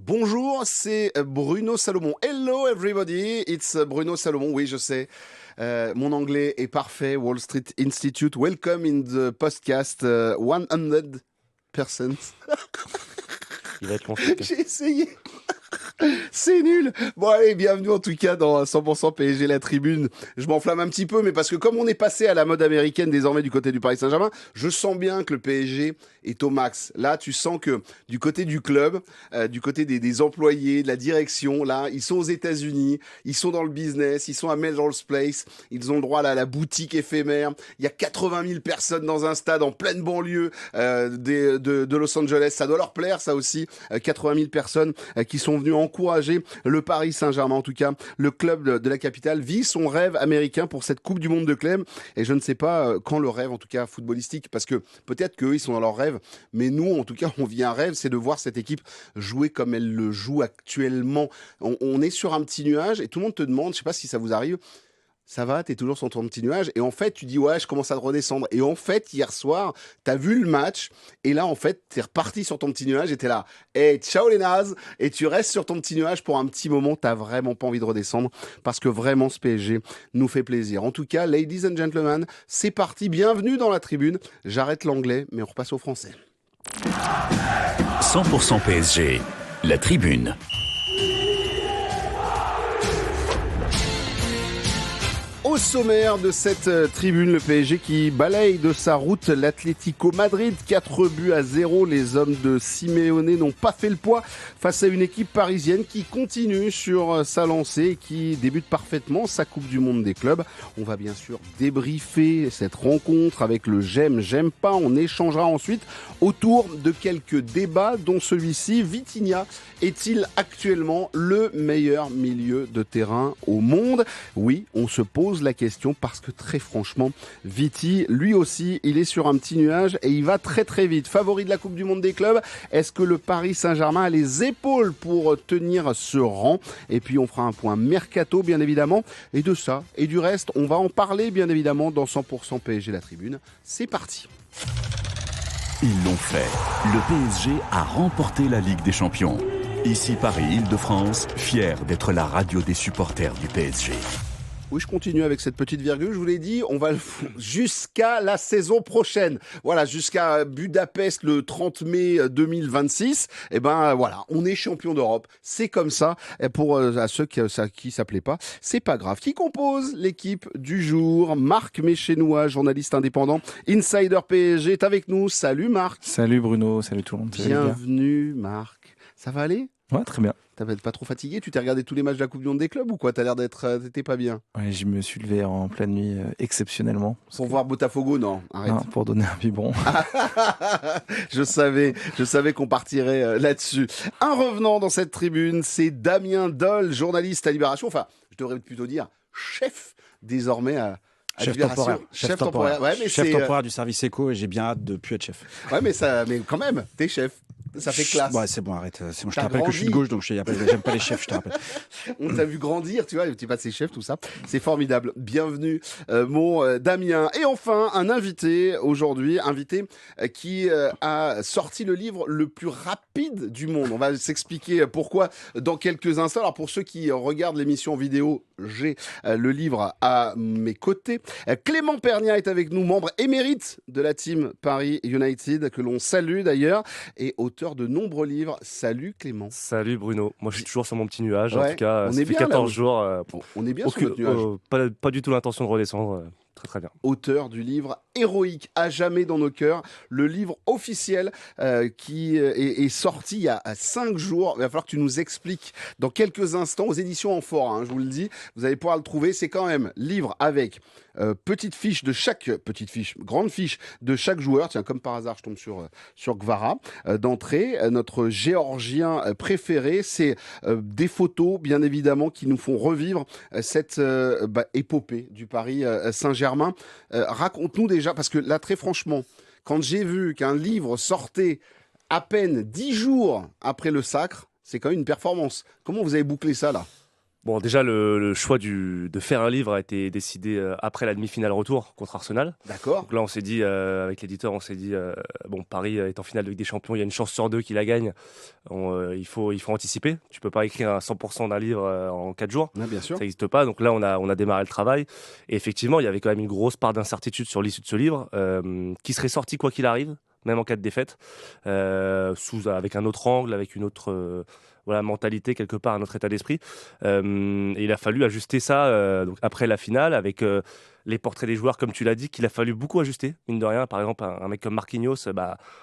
Bonjour, c'est Bruno Salomon. Hello everybody, it's Bruno Salomon. Oui, je sais, mon anglais est parfait. Wall Street Institute, welcome in the podcast 100%. Il va être compliqué. J'ai essayé. C'est nul. Bon allez, bienvenue en tout cas dans 100% PSG la tribune. Je m'enflamme un petit peu, mais parce que comme on est passé à la mode américaine désormais du côté du Paris Saint-Germain, je sens bien que le PSG est au max. Là, tu sens que du côté du club, du côté des employés, de la direction, là, ils sont aux États-Unis, ils sont dans le business, ils sont à Melrose Place, ils ont le droit là, à la boutique éphémère. Il y a 80 000 personnes dans un stade en pleine banlieue de Los Angeles. Ça doit leur plaire, ça aussi. 80 000 personnes qui sont venues encourager le Paris Saint-Germain. En tout cas, le club de la capitale vit son rêve américain pour cette Coupe du Monde de club. Et je ne sais pas quand le rêve, en tout cas footballistique, parce que peut-être qu'eux, ils sont dans leur rêve, mais nous, en tout cas, on vit un rêve, c'est de voir cette équipe jouer comme elle le joue actuellement. On est sur un petit nuage et tout le monde te demande, je sais pas si ça vous arrive, ça va, t'es toujours sur ton petit nuage. Et en fait, tu dis, ouais, je commence à redescendre. Et en fait, hier soir, t'as vu le match. Et là, en fait, t'es reparti sur ton petit nuage et t'es là. Hey, ciao les nazes. Et tu restes sur ton petit nuage pour un petit moment. T'as vraiment pas envie de redescendre parce que vraiment, ce PSG nous fait plaisir. En tout cas, ladies and gentlemen, c'est parti. Bienvenue dans la tribune. J'arrête l'anglais, mais on repasse au français. 100% PSG, la tribune. Au sommaire de cette tribune, le PSG qui balaye de sa route l'Atlético Madrid. 4-0. Les hommes de Simeone n'ont pas fait le poids face à une équipe parisienne qui continue sur sa lancée et qui débute parfaitement sa Coupe du Monde des clubs. On va bien sûr débriefer cette rencontre avec le j'aime pas. On échangera ensuite autour de quelques débats, dont celui-ci. Vitinha est-il actuellement le meilleur milieu de terrain au monde? Oui, on se pose la question parce que très franchement, Viti, lui aussi, il est sur un petit nuage et il va très très vite. Favori de la Coupe du Monde des clubs, est-ce que le Paris Saint-Germain a les épaules pour tenir ce rang? Et puis on fera un point mercato bien évidemment. Et de ça et du reste, on va en parler bien évidemment dans 100% PSG la tribune. C'est parti. Ils l'ont fait. Le PSG a remporté la Ligue des Champions. Ici Paris, Île-de-France, fier d'être la radio des supporters du PSG. Oui, je continue avec cette petite virgule. Je vous l'ai dit, on va le jusqu'à la saison prochaine. Voilà, jusqu'à Budapest le 30 mai 2026. Et ben voilà, on est champion d'Europe. C'est comme ça. Et pour à ceux qui s'appelaient pas, c'est pas grave. Qui compose l'équipe du jour? Marc Méchénois, journaliste indépendant, Insider PSG, est avec nous. Salut Marc. Salut Bruno, salut tout le monde. Bienvenue Marc. Ça va aller? Ouais, très bien. T'as pas trop fatigué? Tu t'es regardé tous les matchs de la Coupe du Monde des clubs ou quoi? T'as l'air d'être... T'étais pas bien. Ouais, je me suis levé en pleine nuit exceptionnellement. Pour voir Botafogo? Non, arrête. Non, pour donner un biberon. Je savais qu'on partirait là-dessus. Un revenant dans cette tribune, c'est Damien Doll, journaliste à Libération. Enfin, je devrais plutôt dire chef désormais à Chef Libération. temporaire. Chef temporaire. Ouais, mais chef c'est, temporaire du service éco et j'ai bien hâte de plus être chef. Ouais, mais quand même, t'es chef. Ça fait classe. Ouais, c'est bon, arrête. C'est bon, je te T'as rappelle que je suis de grandi. gauche, donc j'aime pas les chefs, je te rappelle. On t'a vu grandir, tu vois, tu passes ses chefs, tout ça. C'est formidable. Bienvenue, mon Damien. Et enfin, un invité aujourd'hui, qui a sorti le livre le plus rapide du monde. On va s'expliquer pourquoi dans quelques instants. Alors, pour ceux qui regardent l'émission vidéo, j'ai le livre à mes côtés. Clément Pernia est avec nous, membre émérite de la team Paris United, que l'on salue d'ailleurs, et auteur de nombreux livres. Salut Clément. Salut Bruno, moi je suis toujours sur mon petit nuage, Ouais, en tout cas on ça est fait bien, 14 là, jours. On est bien sur notre nuage. Pas du tout l'intention de redescendre, très très bien. Auteur du livre héroïque à jamais dans nos cœurs, le livre officiel qui est sorti il y a 5 jours. Il va falloir que tu nous expliques dans quelques instants aux éditions Amphora, hein, je vous le dis, vous allez pouvoir le trouver. C'est quand même livre avec grande fiche de chaque joueur. Tiens, comme par hasard, je tombe sur Gvara d'entrée. Notre Géorgien préféré, c'est des photos, bien évidemment, qui nous font revivre cette épopée du Paris Saint-Germain. Raconte-nous déjà, parce que là, très franchement, quand j'ai vu qu'un livre sortait à peine 10 jours après le sacre, c'est quand même une performance. Comment vous avez bouclé ça, là? Bon, déjà, le choix de faire un livre a été décidé après la demi-finale retour contre Arsenal. D'accord. Donc là, on s'est dit, avec l'éditeur, on s'est dit, bon, Paris est en finale de Ligue des Champions, il y a une chance sur deux qu'il la gagne. Il faut anticiper. Tu peux pas écrire à 100% d'un livre en 4 jours. Ouais, bien sûr. Ça n'existe pas. Donc là, on a démarré le travail. Et effectivement, il y avait quand même une grosse part d'incertitude sur l'issue de ce livre, qui serait sorti quoi qu'il arrive, même en cas de défaite, avec un autre angle, avec une autre mentalité, quelque part, un autre état d'esprit. Et il a fallu ajuster ça donc après la finale, avec les portraits des joueurs, comme tu l'as dit, qu'il a fallu beaucoup ajuster, mine de rien. Par exemple, un mec comme Marquinhos,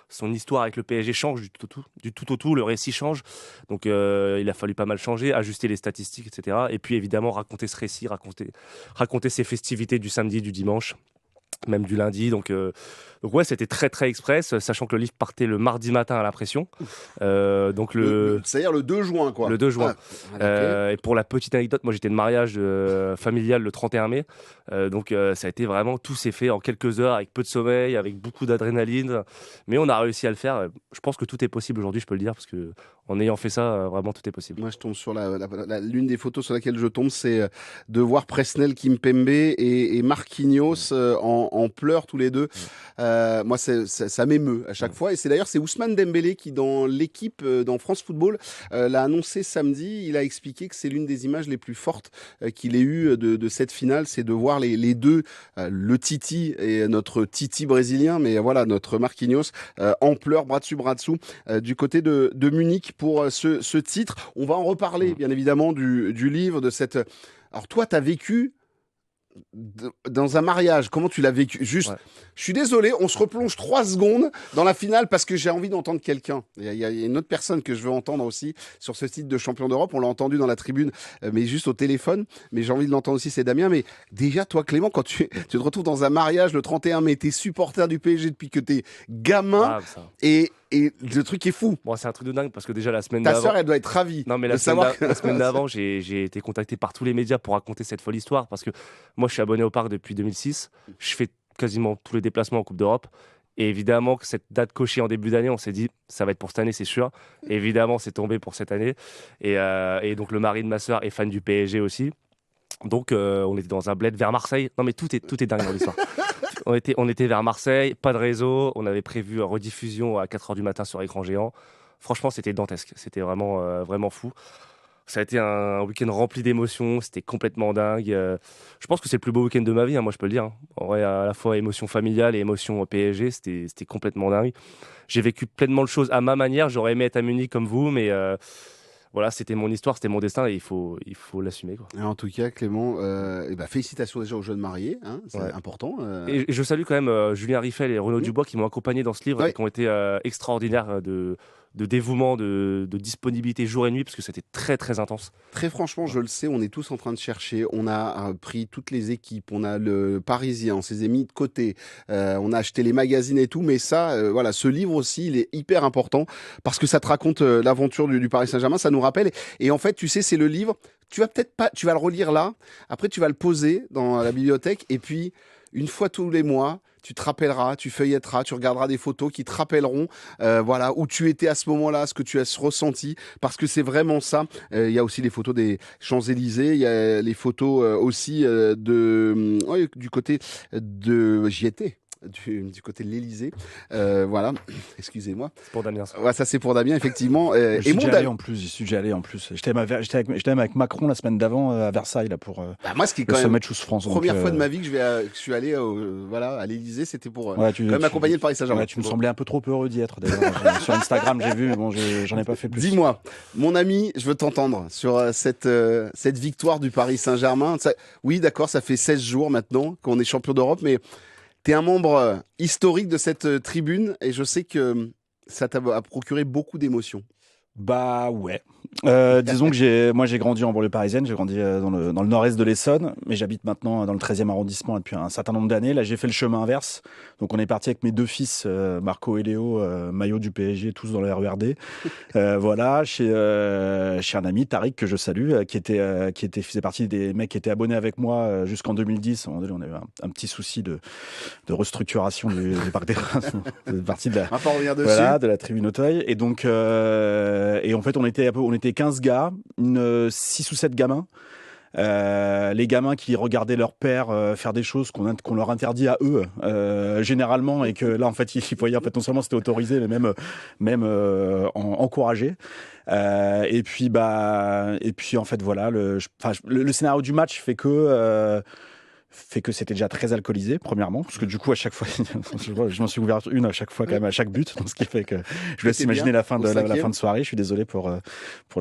son histoire avec le PSG change du tout au tout, le récit change. Donc il a fallu pas mal changer, ajuster les statistiques, etc. Et puis évidemment, raconter ce récit, raconter ces festivités du samedi, du dimanche, même du lundi. Donc ouais, c'était très très express, sachant que le livre partait le mardi matin à l'impression. Donc C'est-à-dire le 2 juin, quoi. Le 2 juin. Ah, Et pour la petite anecdote, moi j'étais de mariage familial le 31 mai. Donc ça a été vraiment, tout s'est fait en quelques heures, avec peu de sommeil, avec beaucoup d'adrénaline. Mais on a réussi à le faire. Je pense que tout est possible aujourd'hui, je peux le dire, parce que en ayant fait ça, vraiment tout est possible. moi, je tombe sur l'une des photos sur laquelle je tombe, c'est de voir Presnel Kimpembe et Marquinhos en pleurs tous les deux. Moi, ça m'émeut à chaque fois. Et c'est Ousmane Dembélé qui, dans l'équipe, dans France Football, l'a annoncé samedi. Il a expliqué que c'est l'une des images les plus fortes qu'il ait eues de cette finale, c'est de voir les deux, le Titi et notre Titi brésilien, mais voilà, notre Marquinhos, en pleurs, bras dessus, du côté de Munich pour ce titre. On va en reparler, bien évidemment, du livre, de cette... Alors toi, tu as vécu dans un mariage, comment tu l'as vécu? Juste, Ouais. je suis désolé, on se replonge 3 secondes dans la finale parce que j'ai envie d'entendre quelqu'un. Il y a une autre personne que je veux entendre aussi sur ce titre de champion d'Europe. On l'a entendu dans la tribune, mais juste au téléphone. Mais j'ai envie de l'entendre aussi, c'est Damien. Mais déjà, toi, Clément, quand tu te retrouves dans un mariage le 31 mai, t'es supporter du PSG depuis que t'es gamin, Ah, ça. et le truc est fou. Bon, c'est un truc de dingue, parce que déjà la semaine Ta d'avant... sœur, elle doit être ravie. Non, mais de la savoir semaine d'avant, j'ai été contacté par tous les médias pour raconter cette folle histoire, parce que moi, je suis abonné au parc depuis 2006. Je fais quasiment tous les déplacements en Coupe d'Europe. Et évidemment, que cette date cochée en début d'année, on s'est dit, ça va être pour cette année, c'est sûr. Et évidemment, c'est tombé pour cette année. Et donc, le mari de ma sœur est fan du PSG aussi. Donc, on était dans un bled vers Marseille. Non, mais tout est dingue dans l'histoire. On était vers Marseille, pas de réseau. On avait prévu rediffusion à 4h du matin sur écran géant. Franchement, c'était dantesque. C'était vraiment, vraiment fou. Ça a été un week-end rempli d'émotions. C'était complètement dingue. Je pense que c'est le plus beau week-end de ma vie, hein, moi, je peux le dire. Hein. En vrai, à la fois émotion familiale et émotion PSG, c'était complètement dingue. J'ai vécu pleinement de choses à ma manière. J'aurais aimé être à Munich comme vous, mais voilà, c'était mon histoire, c'était mon destin et il faut l'assumer, quoi. Et en tout cas, Clément, félicitations déjà aux jeunes mariés, hein, c'est Ouais. important. Et je salue quand même Julien Riffel et Renaud Dubois qui m'ont accompagné dans ce livre Ouais. et qui ont été extraordinaires de dévouement, de disponibilité jour et nuit, parce que c'était très très intense. Très franchement, je le sais, on est tous en train de chercher. On a pris toutes les équipes, on a le Parisien, on s'est mis de côté, on a acheté les magazines et tout. Mais ça, voilà, ce livre aussi, il est hyper important parce que ça te raconte l'aventure du Paris Saint-Germain. Ça nous rappelle. Et en fait, tu sais, c'est le livre. Tu vas peut-être pas, tu vas le relire là. Après, tu vas le poser dans la bibliothèque. Et puis, une fois tous les mois, tu te rappelleras, tu feuilletteras, tu regarderas des photos qui te rappelleront, voilà, où tu étais à ce moment-là, ce que tu as ressenti, parce que c'est vraiment ça. Il y a aussi les photos des Champs-Élysées, il y a les photos aussi du côté de... J'y étais. Du côté de l'Élysée, voilà. Excusez-moi. C'est pour Damien. Ça. Ouais, ça c'est pour Damien effectivement. Je suis déjà allé en plus. J'y suis déjà allé en plus. J'étais même avec Macron la semaine d'avant à Versailles là pour Bah, moi, ce qui est le quand même sommet de Choose France. première fois de ma vie que je suis allé voilà, à l'Élysée, c'était pour Ouais, quand même accompagner le Paris Saint-Germain. Ouais, tu me semblais un peu trop heureux d'y être. D'ailleurs, sur Instagram, j'ai vu, mais bon, j'en ai pas fait plus. Dis-moi, mon ami, je veux t'entendre sur cette victoire du Paris Saint-Germain. Oui, d'accord, ça fait 16 jours maintenant qu'on est champion d'Europe, mais tu es un membre historique de cette tribune et je sais que ça t'a procuré beaucoup d'émotions. Bah ouais. Disons que moi j'ai grandi en banlieue parisienne, j'ai grandi dans le nord-est de l'Essonne, mais j'habite maintenant dans le 13e arrondissement depuis un certain nombre d'années. Là j'ai fait le chemin inverse, donc on est parti avec mes 2 fils, Marco et Léo, maillot du PSG, tous dans le RERD. Voilà, chez un ami, Tariq, que je salue, qui faisait partie des mecs qui étaient abonnés avec moi jusqu'en 2010. On a eu un petit souci de restructuration du Parc des Princes, de partie de la... On va pas revenir dessus. Voilà, de la tribune Auteuil. Et donc Et en fait, on était 15 gars, 6 ou 7 gamins. Les gamins qui regardaient leur père faire des choses qu'on leur interdit à eux généralement, et que là en fait ils voyaient en fait non seulement c'était autorisé mais même encouragé. Et puis en fait voilà le scénario du match fait que c'était déjà très alcoolisé, premièrement, parce que du coup, à chaque fois, je m'en suis ouvert une à chaque fois, quand même, à chaque but, donc ce qui fait que je laisse imaginer la fin de soirée. Je suis désolé pour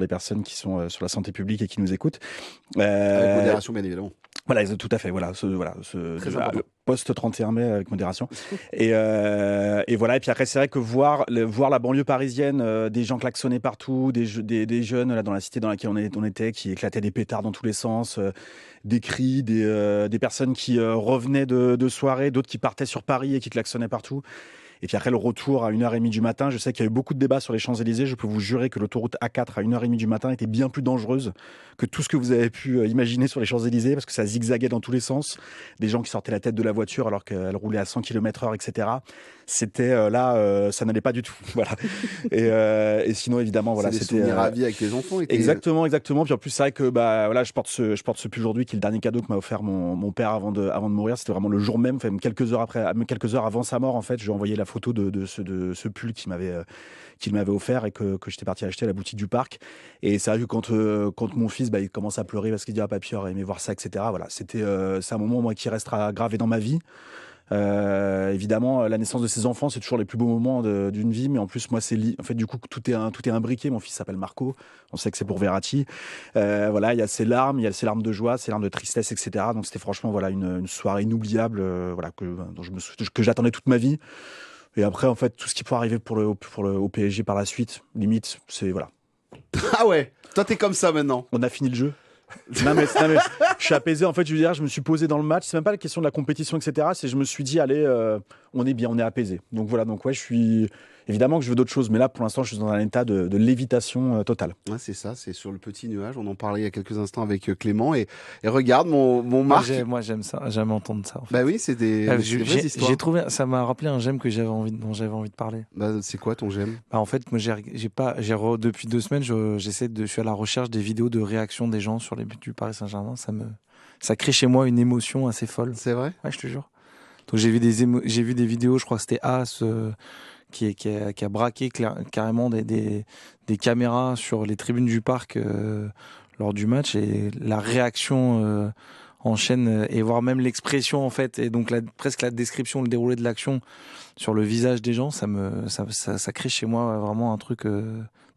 les personnes qui sont sur la santé publique et qui nous écoutent. Avec modération, bien évidemment. Voilà, tout à fait. Voilà, le post 31 mai avec modération. Et voilà. Et puis après, c'est vrai que voir la banlieue parisienne, des gens klaxonnés partout, des jeunes là dans la cité dans laquelle on était, qui éclataient des pétards dans tous les sens, des cris, des personnes qui revenaient de soirée, d'autres qui partaient sur Paris et qui klaxonnaient partout. Et puis après le retour à 1h30 du matin, je sais qu'il y a eu beaucoup de débats sur les Champs-Élysées. Je peux vous jurer que l'autoroute A4 à 1h30 du matin était bien plus dangereuse que tout ce que vous avez pu imaginer sur les Champs-Élysées, parce que ça zigzaguait dans tous les sens. Des gens qui sortaient la tête de la voiture alors qu'elle roulait à 100 km/h, etc. C'était ça n'allait pas du tout. Voilà. Et sinon, évidemment, voilà, c'était c'était souvenirs à vie avec les enfants. Exactement. Puis en plus, c'est vrai que voilà, je porte ce pull aujourd'hui, qui est le dernier cadeau que m'a offert mon père avant de mourir. C'était vraiment le jour même, enfin, quelques heures avant sa mort, en fait, je lui ai envoyé la photo de ce pull qu'il m'avait offert et que j'étais parti acheter à la boutique du parc. Et c'est vrai que quand mon fils il commence à pleurer parce qu'il dit papy aurait aimé voir ça, etc. Voilà, c'est un moment moi qui restera gravé dans ma vie. Évidemment, la naissance de ses enfants, c'est toujours les plus beaux moments d'une vie, mais en plus, moi, en fait, du coup, tout est imbriqué. Mon fils s'appelle Marco. On sait que c'est pour Verratti. Voilà, il y a ses larmes de joie, ses larmes de tristesse, etc. Donc, c'était franchement, voilà, une soirée inoubliable, voilà, que j'attendais toute ma vie. Et après, en fait, tout ce qui peut arriver au PSG par la suite, limite, c'est voilà. Ah ouais, toi, t'es comme ça maintenant. On a fini le jeu. Non mais je suis apaisé, en fait. Je veux dire, je me suis posé dans le match, c'est même pas la question de la compétition, etc. C'est je me suis dit allez, on est bien, on est apaisé. Donc voilà, donc ouais, je suis évidemment que je veux d'autres choses, mais là pour l'instant je suis dans un état de lévitation totale. Ouais, c'est ça, c'est sur le petit nuage. On en parlait il y a quelques instants avec Clément et regarde mon Marc. Moi j'aime ça, j'aime entendre ça. En fait. Bah oui, c'est des vraies histoires. J'ai trouvé, ça m'a rappelé un j'aime dont j'avais envie de parler. Bah, c'est quoi ton j'aime? Bah, en fait, moi depuis 2 semaines, je suis à la recherche des vidéos de réaction des gens sur les buts du Paris Saint-Germain. Ça crée chez moi une émotion assez folle. C'est vrai? Ouais, je te jure. Donc j'ai vu des vidéos, je crois que c'était As qui a braqué carrément des caméras sur les tribunes du parc lors du match, et la réaction en chaîne, et voire même l'expression en fait, et donc presque la description, le déroulé de l'action sur le visage des gens, ça crée chez moi vraiment un truc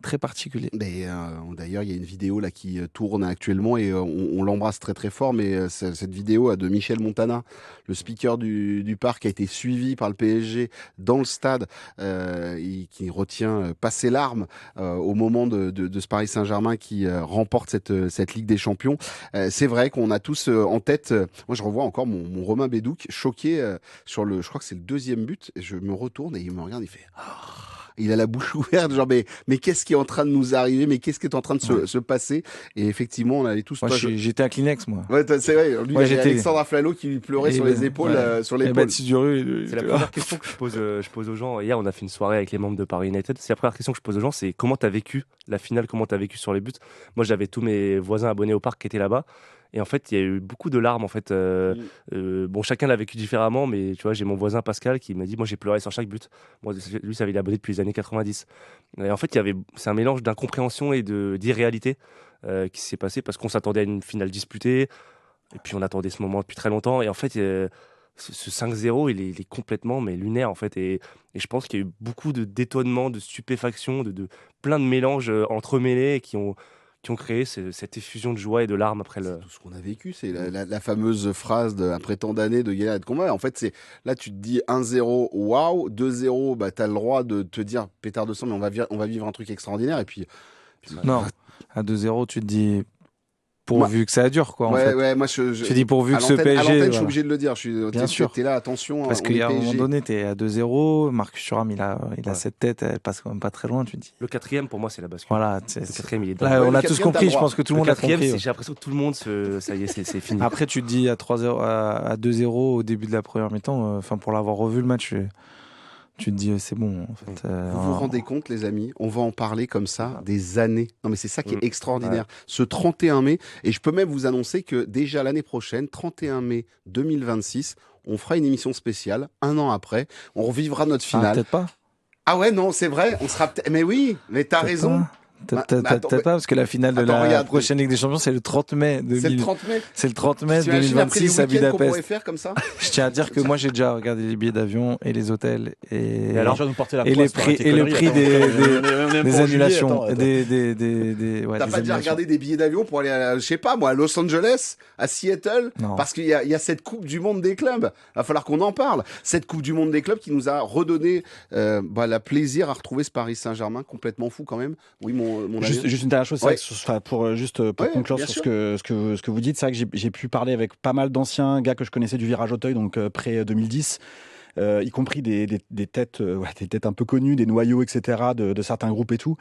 très particulier. Mais d'ailleurs, il y a une vidéo là qui tourne actuellement et on l'embrasse très très fort. Mais cette vidéo de Michel Montana, le speaker du parc, a été suivi par le PSG dans le stade, qui retient pas ses larmes au moment de ce Paris Saint-Germain qui remporte cette Ligue des Champions. C'est vrai qu'on a tous en tête. Moi, je revois encore mon Romain Bédouc choqué sur je crois que c'est le deuxième but. Et je me retourne et il me regarde, il fait. Il a la bouche ouverte, genre mais qu'est-ce qui est en train de nous arriver, mais qu'est-ce qui est en train de se passer? Et effectivement, on allait tous. Moi, j'étais à Kleenex, moi. Ouais, c'est vrai. Lui, il y avait Alexandre Aflalo qui lui pleurait sur les épaules, sur l'épaule. C'est la première question que je pose aux gens. Hier, on a fait une soirée avec les membres de Paris United. C'est la première question que je pose aux gens, c'est comment t'as vécu la finale, comment t'as vécu sur les buts. Moi, j'avais tous mes voisins abonnés au parc qui étaient là-bas. Et en fait, il y a eu beaucoup de larmes. En fait, bon, chacun l'a vécu différemment, mais tu vois, j'ai mon voisin Pascal qui m'a dit, moi, j'ai pleuré sur chaque but. Moi, lui, ça avait été abonné depuis les années 90. Et en fait, c'est un mélange d'incompréhension et d'irréalité qui s'est passé parce qu'on s'attendait à une finale disputée, et puis on attendait ce moment depuis très longtemps. Et en fait, ce 5-0, il est complètement lunaire en fait. Et je pense qu'il y a eu beaucoup d'étonnement, de stupéfaction, de plein de mélanges entremêlés qui ont créé cette effusion de joie et de larmes après le... C'est tout ce qu'on a vécu, c'est la fameuse phrase après tant d'années de galère et de combat. En fait, là, tu te dis 1-0, waouh, 2-0, bah, t'as le droit de te dire pétard de sang, mais on va vivre un truc extraordinaire. Et puis non, à 2-0, tu te dis pourvu que ça dure, quoi. Ouais, moi, tu dis pourvu que ce PSG. À l'antenne, voilà. je suis obligé de le dire. Bien sûr. T'es là, attention. Parce qu'à un moment donné, t'es à 2-0. Marcus Thuram, il a cette tête, elle passe quand même pas très loin, tu te dis. Le 4e, pour moi, c'est la bascule. Voilà. Le 4e, il est là, on a tous compris, je pense que tout le monde a compris. J'ai l'impression que tout le monde, ça y est, c'est fini. Après, tu te dis à 2-0 au début de la première mi-temps, pour l'avoir revu le match, tu te dis c'est bon. En fait, Vous vous rendez compte, les amis, on va en parler comme ça des années. Non, mais c'est ça qui est extraordinaire. Ce 31 mai, et je peux même vous annoncer que déjà l'année prochaine, 31 mai 2026, on fera une émission spéciale, un an après, on revivra notre finale. Peut-être pas. Ah ouais, non, c'est vrai, on sera peut-être... Mais oui, mais t'as raison. Pas. Peut-être pas, parce que la finale de la prochaine Ligue des Champions, c'est le 30 mai 2000. C'est le 30 mai. C'est le 30 mai T'imagines après les 2026 à week-ends qu'on pourrait Budapest. faire comme ça. Je tiens à dire que moi, j'ai déjà regardé les billets d'avion et les hôtels Et alors, tu vas nous porter la et poisse, les prix, t'arrêtes tes et le conneries, prix attends, des on est pas en annulations, juillet, attends. des ouais, T'as des pas déjà annulations. regardé des billets d'avion pour aller à, je sais pas moi, à Los Angeles, à Seattle, Non. parce qu'il y a cette Coupe du Monde des clubs. Il va falloir qu'on en parle. Cette Coupe du Monde des clubs qui nous a redonné la plaisir à retrouver ce Paris Saint-Germain complètement fou quand même. Oui, mon ami. Juste une dernière chose, c'est Ouais. vrai que pour Ouais, conclure bien sur sûr. ce que vous dites, c'est vrai que j'ai pu parler avec pas mal d'anciens gars que je connaissais du Virage Auteuil, donc près 2010. Y compris des têtes, des têtes un peu connues, des noyaux, etc., de certains groupes et tout.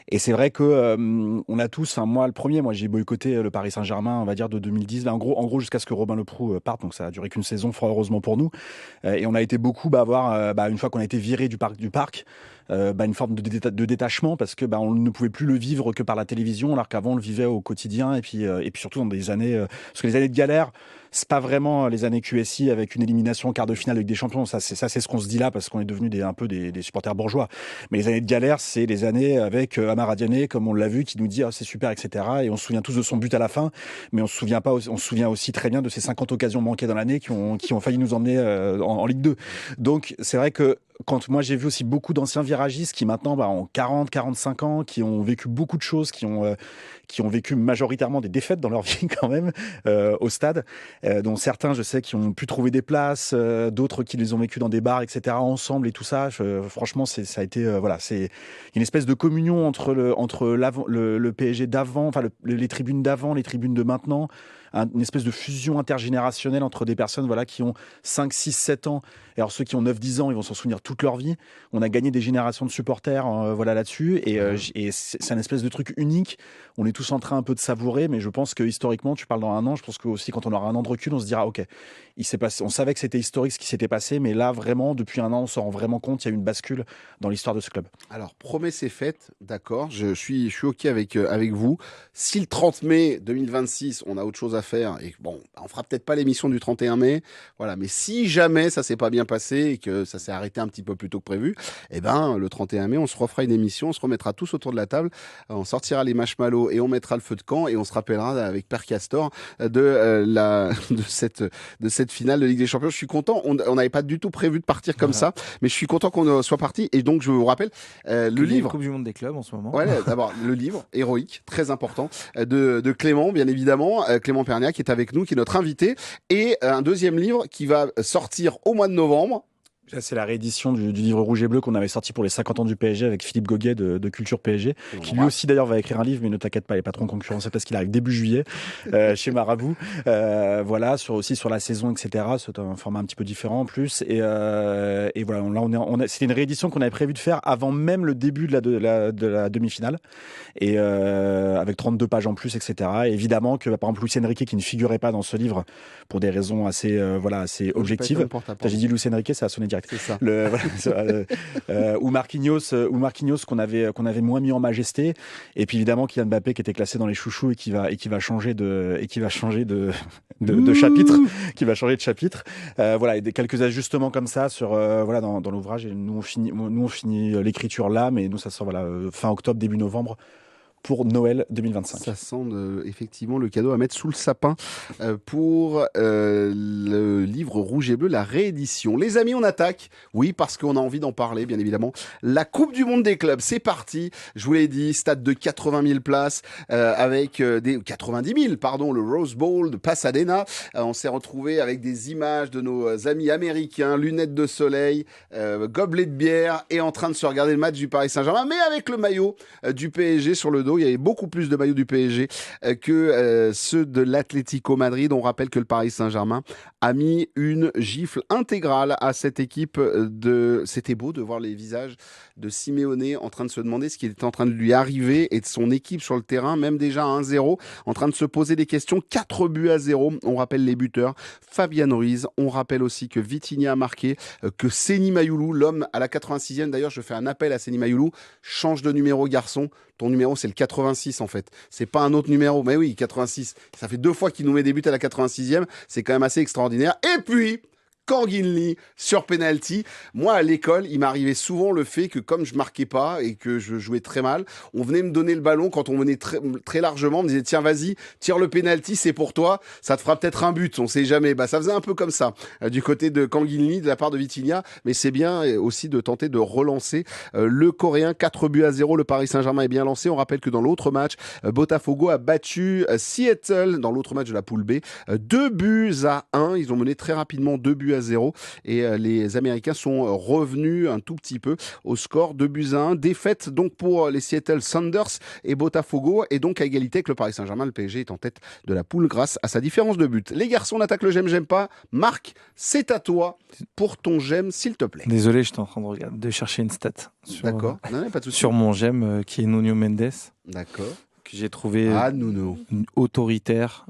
Et c'est vrai que on a tous, enfin moi le premier, moi j'ai boycotté le Paris Saint-Germain, on va dire de 2010, en gros jusqu'à ce que Robin Leproux parte, donc ça a duré qu'une saison, fort heureusement pour nous. Et on a été beaucoup voir, une fois qu'on a été viré du parc, une forme de détachement parce que on ne pouvait plus le vivre que par la télévision, alors qu'avant on le vivait au quotidien et puis surtout dans des années, parce que les années de galère, c'est pas vraiment les années QSI avec une élimination en quart de finale avec des champions. Ça, c'est ce qu'on se dit là parce qu'on est devenu un peu des supporters bourgeois. Mais les années de galère, c'est les années avec Amara Diané, comme on l'a vu, qui nous dit c'est super, etc. Et on se souvient tous de son but à la fin, mais on se souvient aussi très bien de ces 50 occasions manquées dans l'année qui ont failli nous emmener en Ligue 2. Donc c'est vrai que quand moi j'ai vu aussi beaucoup d'anciens viragistes qui maintenant ont 40, 45 ans, qui ont vécu beaucoup de choses, qui ont vécu majoritairement des défaites dans leur vie quand même au stade, dont certains je sais qui ont pu trouver des places, d'autres qui les ont vécu dans des bars, etc. ensemble et tout ça. Franchement ça a été c'est une espèce de communion entre le PSG d'avant, enfin les tribunes d'avant, les tribunes de maintenant. Une espèce de fusion intergénérationnelle entre des personnes qui ont 5, 6, 7 ans. Et alors ceux qui ont 9, 10 ans, ils vont s'en souvenir toute leur vie. On a gagné des générations de supporters là-dessus. Et c'est un espèce de truc unique. On est tous en train un peu de savourer, mais je pense que historiquement, tu parles dans un an, je pense que aussi quand on aura un an de recul, on se dira, ok, on savait que c'était historique ce qui s'était passé, mais là vraiment, depuis un an, on se rend vraiment compte, il y a eu une bascule dans l'histoire de ce club. Alors, promesse est faite, d'accord, je suis OK avec vous. Si le 30 mai 2026, on a autre chose à faire, et on fera peut-être pas l'émission du 31 mai, voilà, mais si jamais ça s'est pas bien passé et que ça s'est arrêté un petit peu plus tôt que prévu, le 31 mai, on se refera une émission, on se remettra tous autour de la table, on sortira les marshmallows et on mettra le feu de camp et on se rappellera avec Père Castor de cette finale de Ligue des Champions. Je suis content, on n'avait pas du tout prévu de partir comme ça, mais je suis content qu'on soit parti, et donc je vous rappelle le livre. Coupe du monde des clubs en ce moment. Ouais, d'abord le livre héroïque, très important, de Clément, bien évidemment, Clément Pernia qui est avec nous, qui est notre invité, et un deuxième livre qui va sortir au mois de novembre. Ça, c'est la réédition du livre Rouge et Bleu qu'on avait sorti pour les 50 ans du PSG avec Philippe Goguet de Culture PSG, qui lui aussi d'ailleurs va écrire un livre, mais ne t'inquiète pas, il n'est pas trop en concurrence parce qu'il arrive début juillet chez Marabout. Aussi sur la saison, etc. C'est un format un petit peu différent en plus. Et voilà, là c'était une réédition qu'on avait prévu de faire avant même le début de la demi-finale, et avec 32 pages en plus, etc. Et évidemment que par exemple Luis Enrique, qui ne figurait pas dans ce livre pour des raisons assez objectives. J'ai dit Luis Enrique, ça a sonné direct. C'est ça. Ou Marquinhos qu'on avait moins mis en majesté, et puis évidemment Kylian Mbappé qui était classé dans les chouchous et qui va changer de chapitre, et quelques ajustements comme ça sur dans l'ouvrage, et nous on finit l'écriture là, mais nous ça sort fin octobre début novembre pour Noël 2025. Ça sent effectivement le cadeau à mettre sous le sapin pour le livre Rouge et Bleu, la réédition. Les amis, on attaque. Oui, parce qu'on a envie d'en parler, bien évidemment. La Coupe du Monde des clubs, c'est parti. Je vous l'ai dit, stade de 80 000 places avec 90 000, pardon, le Rose Bowl de Pasadena. On s'est retrouvé avec des images de nos amis américains, lunettes de soleil, gobelets de bière, et en train de se regarder le match du Paris Saint-Germain, mais avec le maillot du PSG sur le dos. rideau. Il y avait beaucoup plus de maillots du PSG que ceux de l'Atlético Madrid. On rappelle que le Paris Saint-Germain a mis une gifle intégrale à cette équipe C'était beau de voir les visages de Simeone en train de se demander ce qui était en train de lui arriver et de son équipe sur le terrain, même déjà à 1-0, en train de se poser des questions. 4-0. On rappelle les buteurs. Fabian Ruiz. On rappelle aussi que Vitinha a marqué, que Seny Mayoulou, l'homme à la 86e. D'ailleurs, je fais un appel à Seny Mayoulou. Change de numéro, garçon. Ton numéro, c'est le 86 en fait. C'est pas un autre numéro. Mais oui, 86. Ça fait 2 fois qu'il nous met des buts à la 86e. C'est quand même assez extraordinaire. Et puis, Kanguinli sur penalty. Moi, à l'école, il m'arrivait souvent le fait que comme je marquais pas et que je jouais très mal, on venait me donner le ballon quand on menait très largement. On me disait, tiens, vas-y, tire le penalty, c'est pour toi. Ça te fera peut-être un but, on sait jamais. Ça faisait un peu comme ça du côté de Kanguinli, de la part de Vitinha. Mais c'est bien aussi de tenter de relancer le Coréen. 4-0. Le Paris Saint-Germain est bien lancé. On rappelle que dans l'autre match, Botafogo a battu Seattle dans l'autre match de la poule B. 2-1. Ils ont mené très rapidement 2-0. Et les Américains sont revenus un tout petit peu au score 2-1. Défaite donc pour les Seattle Sounders et Botafogo, et donc à égalité avec le Paris Saint-Germain. Le PSG est en tête de la poule grâce à sa différence de but. Les garçons, on attaque le j'aime pas. Marc, c'est à toi pour ton j'aime, s'il te plaît. Désolé, j'étais en train de chercher une stat. D'accord, non, pas de souci. Sur mon j'aime, qui est Nuno Mendes. D'accord. Que j'ai trouvé Nuno. autoritaire,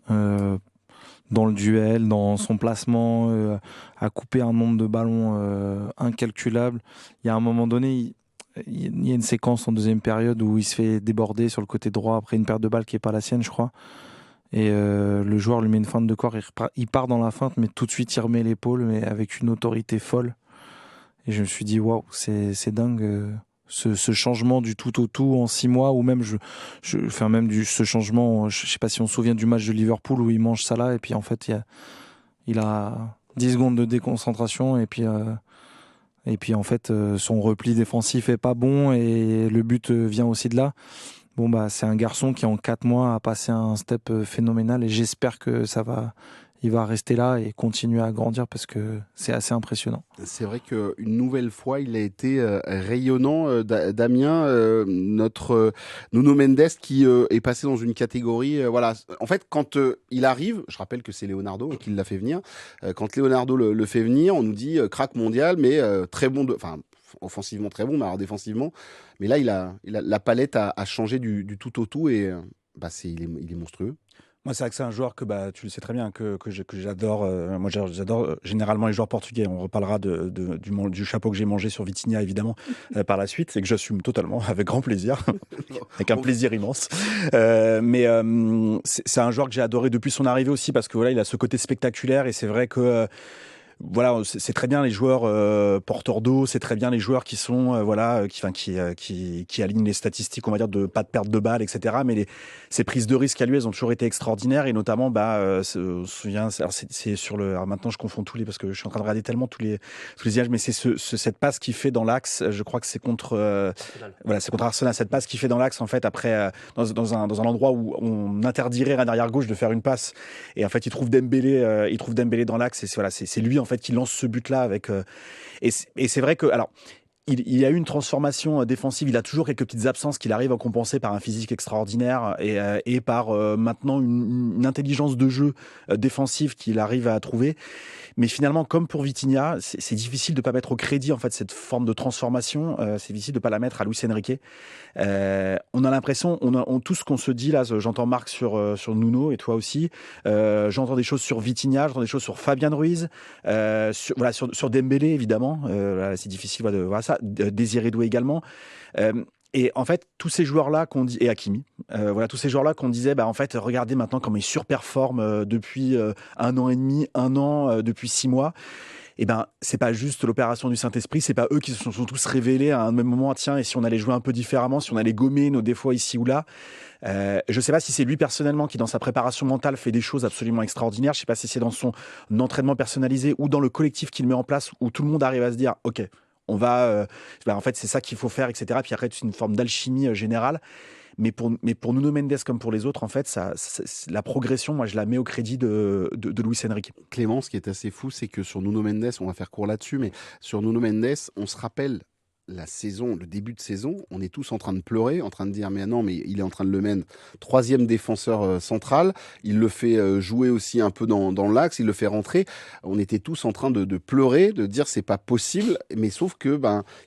dans le duel, dans son placement, à couper un nombre de ballons incalculable. Il y a un moment donné, il y a une séquence en deuxième période où il se fait déborder sur le côté droit après une perte de balle qui n'est pas la sienne, je crois. Et le joueur lui met une feinte de corps, il part dans la feinte, mais tout de suite il remet l'épaule, mais avec une autorité folle. Et je me suis dit, waouh, c'est dingue. Ce changement du tout au tout en 6 mois, ou même ce changement, je sais pas si on se souvient du match de Liverpool où il mange Salah et puis en fait il a 10 secondes de déconcentration et puis en fait son repli défensif est pas bon et le but vient aussi de là. C'est un garçon qui en 4 mois a passé un step phénoménal et j'espère que il va rester là et continuer à grandir parce que c'est assez impressionnant. C'est vrai qu'une nouvelle fois, il a été rayonnant, Damien, notre Nuno Mendes qui est passé dans une catégorie. Voilà. En fait, quand il arrive, je rappelle que c'est Leonardo qui l'a fait venir. Quand Leonardo le fait venir, on nous dit crack mondial, mais très bon, offensivement très bon, mais alors défensivement. Mais là, la palette a changé du tout au tout et il est monstrueux. Moi, c'est vrai que c'est un joueur que tu le sais très bien, que j'adore. Moi, j'adore généralement les joueurs portugais. On reparlera du chapeau que j'ai mangé sur Vitinha, évidemment, par la suite, et que j'assume totalement, avec grand plaisir, avec un plaisir immense. Mais c'est un joueur que j'ai adoré depuis son arrivée aussi, parce que voilà, il a ce côté spectaculaire, et c'est vrai que voilà, c'est très bien les joueurs porteurs d'eau, c'est très bien les joueurs qui sont qui alignent les statistiques, on va dire, de pas de perte de balles, etc. Mais ces prises de risque à lui, elles ont toujours été extraordinaires, et notamment, on se souvient, c'est sur le. Alors maintenant, je confonds tous les, parce que je suis en train de regarder tellement tous les images, mais c'est cette passe qu'il fait dans l'axe. Je crois que c'est contre c'est contre Arsenal, cette passe qu'il fait dans l'axe, en fait, après dans un endroit où on interdirait un arrière gauche de faire une passe, et en fait il trouve Dembélé dans l'axe, et c'est lui en fait qui lance ce but là avec et c'est vrai que alors il y a eu une transformation défensive, il a toujours quelques petites absences qu'il arrive à compenser par un physique extraordinaire et par maintenant une intelligence de jeu défensive qu'il arrive à trouver. Mais finalement, comme pour Vitinha, c'est difficile de pas mettre au crédit en fait cette forme de transformation. C'est difficile de pas la mettre à Luis Enrique. On a l'impression, tout ce qu'on se dit là, j'entends Marc sur Nuno et toi aussi. J'entends des choses sur Vitinha, j'entends des choses sur Fabian Ruiz, sur Dembélé évidemment. C'est difficile de voir ça. Désiré Doué également. Et en fait, tous ces joueurs-là qu'on dit, et Hakimi, tous ces joueurs-là qu'on disait, en fait, regardez maintenant comment ils surperforment depuis 1 an et demi, depuis 6 mois. Et c'est pas juste l'opération du Saint-Esprit, c'est pas eux qui se sont tous révélés à un même moment, tiens, et si on allait jouer un peu différemment, si on allait gommer nos défauts ici ou là. Je sais pas si c'est lui personnellement qui, dans sa préparation mentale, fait des choses absolument extraordinaires. Je sais pas si c'est dans son entraînement personnalisé ou dans le collectif qu'il met en place, où tout le monde arrive à se dire, ok, on va, en fait, c'est ça qu'il faut faire, etc. Puis après, c'est une forme d'alchimie générale. Mais pour Nuno Mendes comme pour les autres, en fait, la progression, moi, je la mets au crédit de Luis Enrique. Clément, ce qui est assez fou, c'est que sur Nuno Mendes, on va faire court là-dessus, mais sur Nuno Mendes, on se rappelle la saison, le début de saison, on est tous en train de pleurer, en train de dire mais non, mais il est en train de le mettre troisième défenseur central, il le fait jouer aussi un peu dans l'axe, il le fait rentrer. On était tous en train de pleurer, de dire c'est pas possible, mais sauf que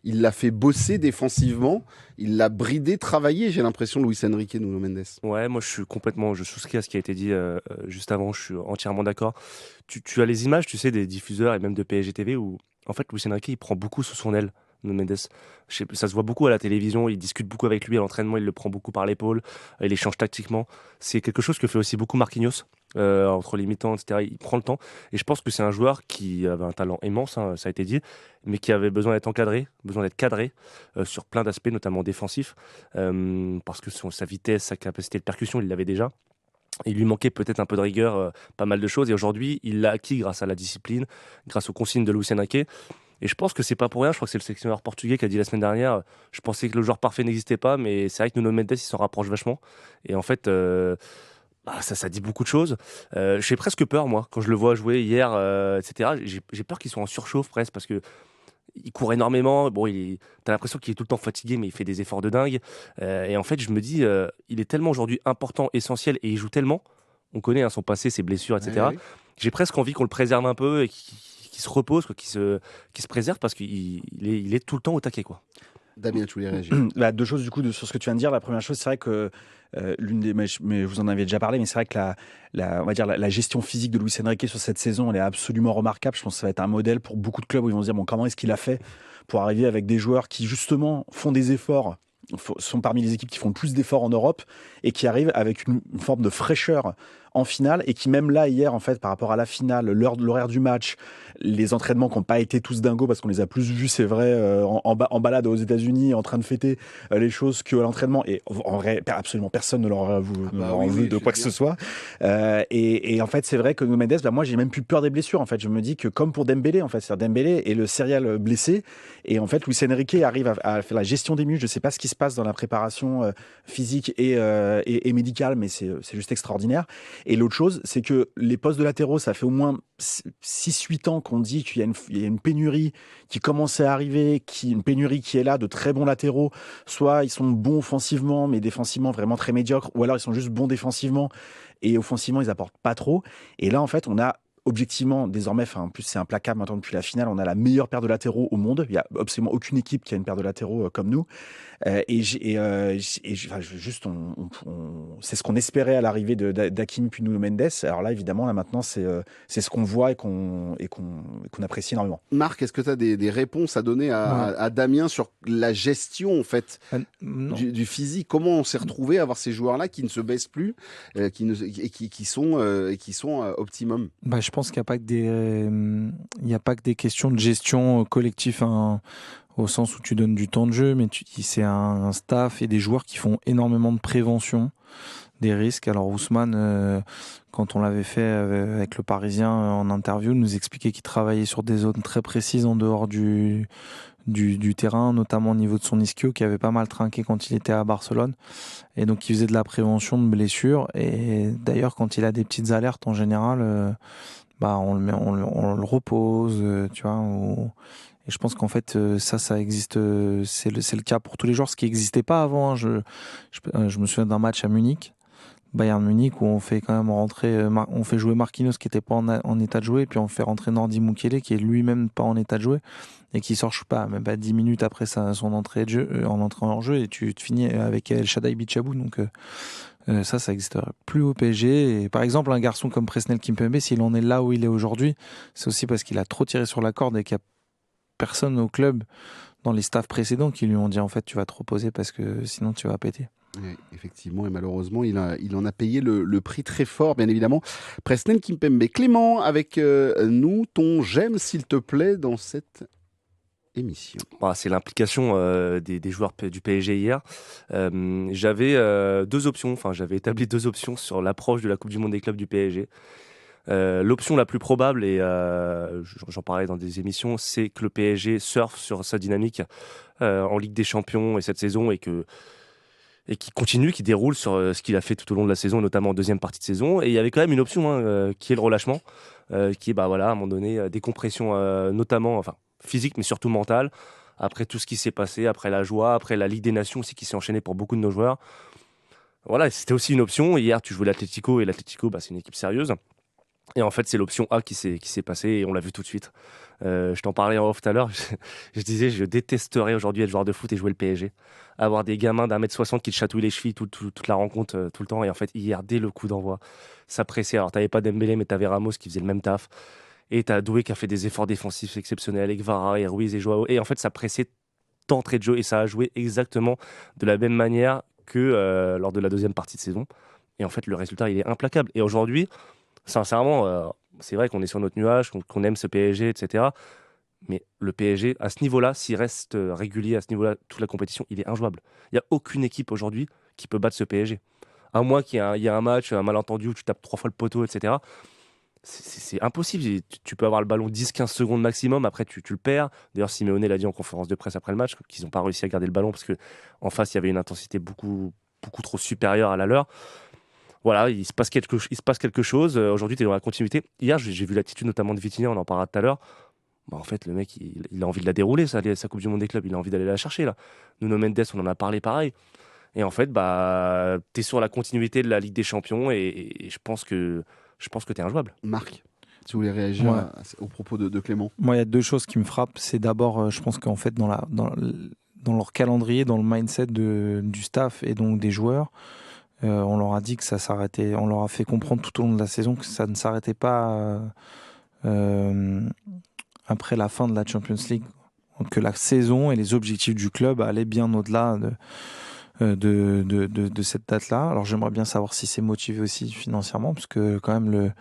il l'a fait bosser défensivement, il l'a bridé, travaillé. J'ai l'impression Luis Enrique Nuno Mendes. Ouais, moi je souscris à ce qui a été dit juste avant, je suis entièrement d'accord. Tu as les images, tu sais, des diffuseurs et même de PSG TV où en fait Luis Enrique il prend beaucoup sous son aile. Nuno Mendes, ça se voit beaucoup à la télévision, il discute beaucoup avec lui à l'entraînement, il le prend beaucoup par l'épaule, il échange tactiquement. C'est quelque chose que fait aussi beaucoup Marquinhos, entre les mi-temps, etc. Il prend le temps, et je pense que c'est un joueur qui avait un talent immense, hein, ça a été dit, mais qui avait besoin d'être encadré, besoin d'être cadré sur plein d'aspects, notamment défensifs, parce que sa vitesse, sa capacité de percussion, il l'avait déjà. Il lui manquait peut-être un peu de rigueur, pas mal de choses, et aujourd'hui, il l'a acquis grâce à la discipline, grâce aux consignes de Luis Enrique. Et je pense que c'est pas pour rien, je crois que c'est le sélectionneur portugais qui a dit la semaine dernière, je pensais que le joueur parfait n'existait pas, mais c'est vrai que Nuno Mendes, il s'en rapproche vachement. Et en fait, ça dit beaucoup de choses. J'ai presque peur, moi, quand je le vois jouer hier, etc. J'ai peur qu'il soit en surchauffe presque, parce que il court énormément. Bon, t'as l'impression qu'il est tout le temps fatigué, mais il fait des efforts de dingue. Et en fait, je me dis, il est tellement aujourd'hui important, essentiel, et il joue tellement. On connaît son passé, ses blessures, etc. Ouais, ouais. J'ai presque envie qu'on le préserve un peu et qu'il se repose, quoi, qu'il se préserve, parce qu'il est tout le temps au taquet, quoi. Damien, tu voulais réagir? Deux choses du coup sur ce que tu viens de dire. La première chose, c'est vrai que mais vous en avez déjà parlé, mais c'est vrai que on va dire la gestion physique de Luis Enrique sur cette saison, elle est absolument remarquable. Je pense que ça va être un modèle pour beaucoup de clubs où ils vont se dire bon, comment est-ce qu'il a fait pour arriver avec des joueurs qui justement font des efforts, sont parmi les équipes qui font le plus d'efforts en Europe et qui arrivent avec une forme de fraîcheur en finale, et qui même là hier en fait par rapport à la finale, l'horaire du match, les entraînements qui n'ont pas été tous dingos parce qu'on les a plus vus, c'est vrai, en balade aux États-Unis en train de fêter les choses que à l'entraînement, et en vrai absolument personne ne leur en veut de quoi que ce soit, et en fait c'est vrai que Nuno Mendes, moi j'ai même plus peur des blessures. En fait je me dis que comme pour Dembélé, en fait c'est-à-dire Dembélé est le serial blessé, et en fait Luis Enrique arrive à faire la gestion des muscles. Je sais pas ce qui se passe dans la préparation physique et médicale, mais c'est juste extraordinaire. Et l'autre chose, c'est que les postes de latéraux, ça fait au moins 6-8 ans qu'on dit qu'il y a une pénurie qui commençait à arriver, une pénurie qui est là de très bons latéraux. Soit ils sont bons offensivement, mais défensivement vraiment très médiocres, ou alors ils sont juste bons défensivement et offensivement ils apportent pas trop. Et là en fait on a objectivement désormais, en plus c'est implacable maintenant depuis la finale, on a la meilleure paire de latéraux au monde. Il y a absolument aucune équipe qui a une paire de latéraux comme nous. C'est ce qu'on espérait à l'arrivée d'Hakim puis Nuno Mendes. Alors là, évidemment, maintenant, c'est ce qu'on voit et qu'on apprécie énormément. Marc, est-ce que tu as des réponses à donner à Damien sur la gestion en fait du physique? Comment on s'est retrouvé à avoir ces joueurs-là qui ne se baissent plus, qui sont optimum? Je pense qu'il n'y a pas que des questions de gestion collective, hein, au sens où tu donnes du temps de jeu, mais c'est un staff et des joueurs qui font énormément de prévention des risques. Alors Ousmane, quand on l'avait fait avec le Parisien en interview, nous expliquait qu'il travaillait sur des zones très précises en dehors du terrain, notamment au niveau de son ischio, qui avait pas mal trinqué quand il était à Barcelone. Et donc il faisait de la prévention de blessures. Et d'ailleurs, quand il a des petites alertes, en général, on le repose, tu vois. Et je pense qu'en fait, ça existe. C'est le cas pour tous les joueurs, ce qui n'existait pas avant. Hein. Je me souviens d'un match à Munich, Bayern Munich, où on fait quand même rentrer, on fait jouer Marquinhos qui n'était pas en état de jouer, puis on fait rentrer Nordi Mukiele qui est lui-même pas en état de jouer et qui sort, je sais pas, même pas 10 minutes après son entrée de jeu, en entrée en jeu, et tu te finis avec El Shaddai Bichabou. Donc ça n'existe plus au PSG. Et par exemple, un garçon comme Presnel Kimpembe, s'il en est là où il est aujourd'hui, c'est aussi parce qu'il a trop tiré sur la corde et qu'il y a personne au club dans les staffs précédents qui lui ont dit en fait tu vas te reposer parce que sinon tu vas péter. Oui, effectivement, et malheureusement il en a payé le prix très fort, bien évidemment. Presnel Kimpembe. Clément, avec nous, ton j'aime s'il te plaît dans cette émission. C'est l'implication des joueurs du PSG hier. J'avais j'avais établi deux options sur l'approche de la Coupe du Monde des clubs du PSG. L'option la plus probable, et j'en parlais dans des émissions, c'est que le PSG surfe sur sa dynamique en Ligue des Champions et cette saison, et qui continue, qui déroule sur ce qu'il a fait tout au long de la saison, notamment en deuxième partie de saison. Et il y avait quand même une option qui est le relâchement, qui est à un moment donné décompression, notamment physique, mais surtout mentale, après tout ce qui s'est passé, après la joie, après la Ligue des Nations aussi qui s'est enchaînée pour beaucoup de nos joueurs. Voilà, c'était aussi une option. Hier, tu jouais l'Atlético et l'Atlético, c'est une équipe sérieuse. Et en fait, c'est l'option A qui s'est passée et on l'a vu tout de suite. Je t'en parlais en off tout à l'heure. Je disais, je détesterais aujourd'hui être joueur de foot et jouer le PSG. Avoir des gamins d'1m60 qui te chatouillent les chevilles toute la rencontre, tout le temps. Et en fait, hier, dès le coup d'envoi, ça pressait. Alors, t'avais pas Dembélé, mais t'avais Ramos qui faisait le même taf. Et t'as Doué qui a fait des efforts défensifs exceptionnels, et Kvara, et Ruiz, et Joao. Et en fait, ça pressait d'entrée de jeu et ça a joué exactement de la même manière que lors de la deuxième partie de saison. Et en fait, le résultat, il est implacable. Et aujourd'hui, sincèrement, c'est vrai qu'on est sur notre nuage, qu'on aime ce PSG, etc. Mais le PSG, à ce niveau-là, s'il reste régulier à ce niveau-là, toute la compétition, il est injouable. Il n'y a aucune équipe aujourd'hui qui peut battre ce PSG. À moins qu'il y ait un match, un malentendu où tu tapes 3 fois le poteau, etc. C'est impossible. Tu peux avoir le ballon 10-15 secondes maximum, après tu le perds. D'ailleurs, Simeone l'a dit en conférence de presse après le match, qu'ils n'ont pas réussi à garder le ballon parce qu'en face, il y avait une intensité beaucoup, beaucoup trop supérieure à la leur. Voilà, il se passe quelque chose. Aujourd'hui, tu es dans la continuité. Hier, j'ai vu l'attitude notamment de Vitinha, on en parlera tout à l'heure. En fait, le mec, il a envie de la dérouler, sa Coupe du Monde des clubs. Il a envie d'aller la chercher, là. Nuno Mendes, on en a parlé pareil. Et en fait, tu es sur la continuité de la Ligue des Champions et je pense que tu es injouable. Marc, si vous voulez réagir au propos de Clément. Moi, il y a deux choses qui me frappent. C'est d'abord, je pense qu'en fait, dans leur calendrier, dans le mindset du staff et donc des joueurs, on leur a dit que ça s'arrêtait. On leur a fait comprendre tout au long de la saison que ça ne s'arrêtait pas après la fin de la Champions League. Que la saison et les objectifs du club allaient bien au-delà de cette date-là. Alors j'aimerais bien savoir si c'est motivé aussi financièrement, parce que quand même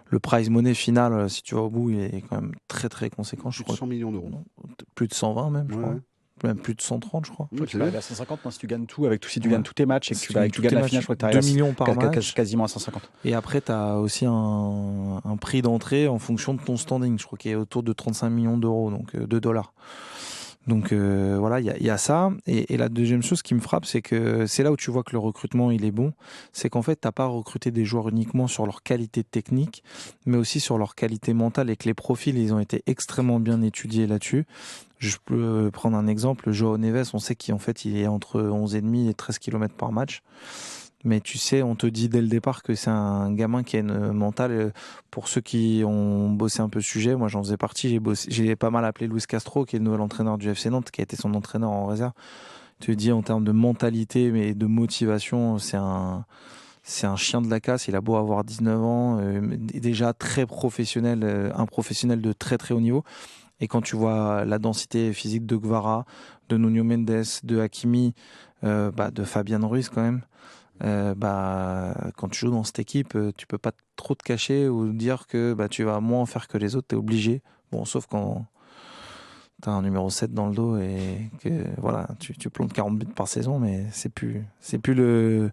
le prize money final, si tu vas au bout, il est quand même très très conséquent. Je crois 100 millions d'euros. Plus de 120 même, je crois. Même plus de 130, je crois. Tu vas arriver à 150 si tu gagnes tout, si tu gagnes tous tes matchs et que tu gagnes la finale, je crois que tu arrives 2 millions par match. Quasiment à 150. Et après, tu as aussi un prix d'entrée en fonction de ton standing, je crois qu'il est autour de 35 millions d'euros, donc de dollars. Donc voilà, il y a ça. Et la deuxième chose qui me frappe, c'est que c'est là où tu vois que le recrutement, il est bon. C'est qu'en fait, tu n'as pas recruté des joueurs uniquement sur leur qualité technique, mais aussi sur leur qualité mentale et que les profils, ils ont été extrêmement bien étudiés là-dessus. Je peux prendre un exemple. Joao Neves, on sait qu'en fait, il est entre 11,5 et 13 km par match. Mais tu sais, on te dit dès le départ que c'est un gamin qui a une mentale. Pour ceux qui ont bossé un peu le sujet, moi j'en faisais partie, j'ai pas mal appelé Luis Castro, qui est le nouvel entraîneur du FC Nantes, qui a été son entraîneur en réserve. Tu te dis en termes de mentalité mais de motivation, c'est un chien de la casse. Il a beau avoir 19 ans, déjà très professionnel, un professionnel de très très haut niveau. Et quand tu vois la densité physique de Kvara, de Nuno Mendes, de Hakimi, de Fabian Ruiz quand même, quand tu joues dans cette équipe, tu peux pas trop te cacher ou dire que tu vas moins en faire que les autres, tu es obligé. Bon, sauf quand tu as un numéro 7 dans le dos et que voilà, tu plantes 40 buts par saison, mais c'est plus le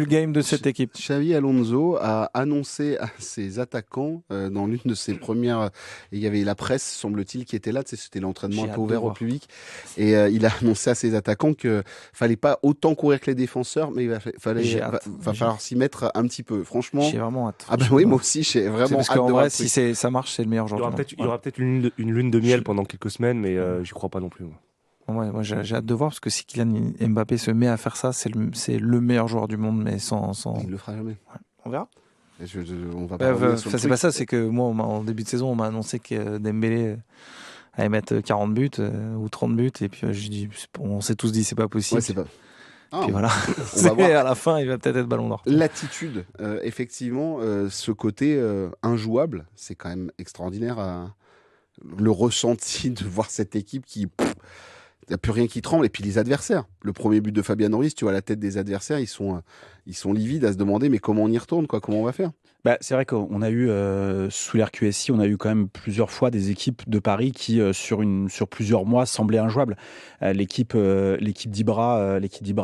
game de cette équipe. Xavi Alonso a annoncé à ses attaquants dans l'une de ses premières, il y avait la presse, semble-t-il, qui était là, c'était l'entraînement un peu ouvert au public, et il a annoncé à ses attaquants que fallait pas autant courir que les défenseurs, mais il va falloir s'y mettre un petit peu. Franchement, j'ai vraiment hâte. Ah oui, moi aussi, j'ai vraiment hâte. Parce qu'en vrai, si ça marche, c'est le meilleur joueur. Il y aura peut-être une lune de miel pendant quelques semaines, mais j'y crois pas non plus. Ouais, moi j'ai hâte de voir, parce que si Kylian Mbappé se met à faire ça, c'est le meilleur joueur du monde, mais sans... Il le fera jamais. Ouais. On verra. On va pas c'est pas ça, c'est que moi, en début de saison, on m'a annoncé que Dembélé allait mettre 40 buts ou 30 buts, et puis on s'est tous dit c'est pas possible. Ouais, c'est pas... Puis voilà, on va voir. À la fin, il va peut-être être ballon d'or. L'attitude, effectivement, ce côté injouable, c'est quand même extraordinaire. Le ressenti de voir cette équipe qui... Il n'y a plus rien qui tremble. Et puis les adversaires. Le premier but de Fabian Ruiz, tu vois la tête des adversaires, ils sont livides à se demander mais comment on y retourne, comment on va faire. C'est vrai qu'on a eu, sous l'ère QSI, on a eu quand même plusieurs fois des équipes de Paris qui, sur plusieurs mois, semblaient injouables. L'équipe d'Ibra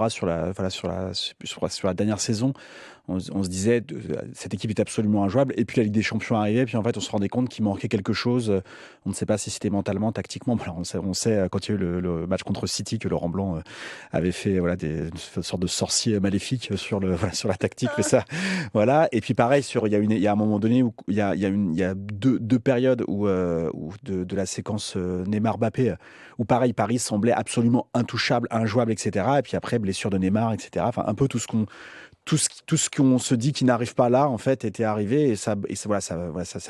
sur la dernière saison, on se disait cette équipe est absolument injouable. Et puis la Ligue des Champions arrivait, puis en fait on se rendait compte qu'il manquait quelque chose. On ne sait pas si c'était mentalement, tactiquement. Alors, on sait quand il y a eu le match contre City que Laurent Blanc avait fait une sorte de sorcier maléfique sur la tactique. Mais ça, voilà. Et puis pareil il y a un moment donné où il y a deux périodes où de la séquence Neymar-Mbappé où pareil Paris semblait absolument intouchable, injouable, etc. Et puis après blessure de Neymar, etc. Enfin un peu tout ce qu'on se dit qui n'arrive pas là, en fait, était arrivé et ça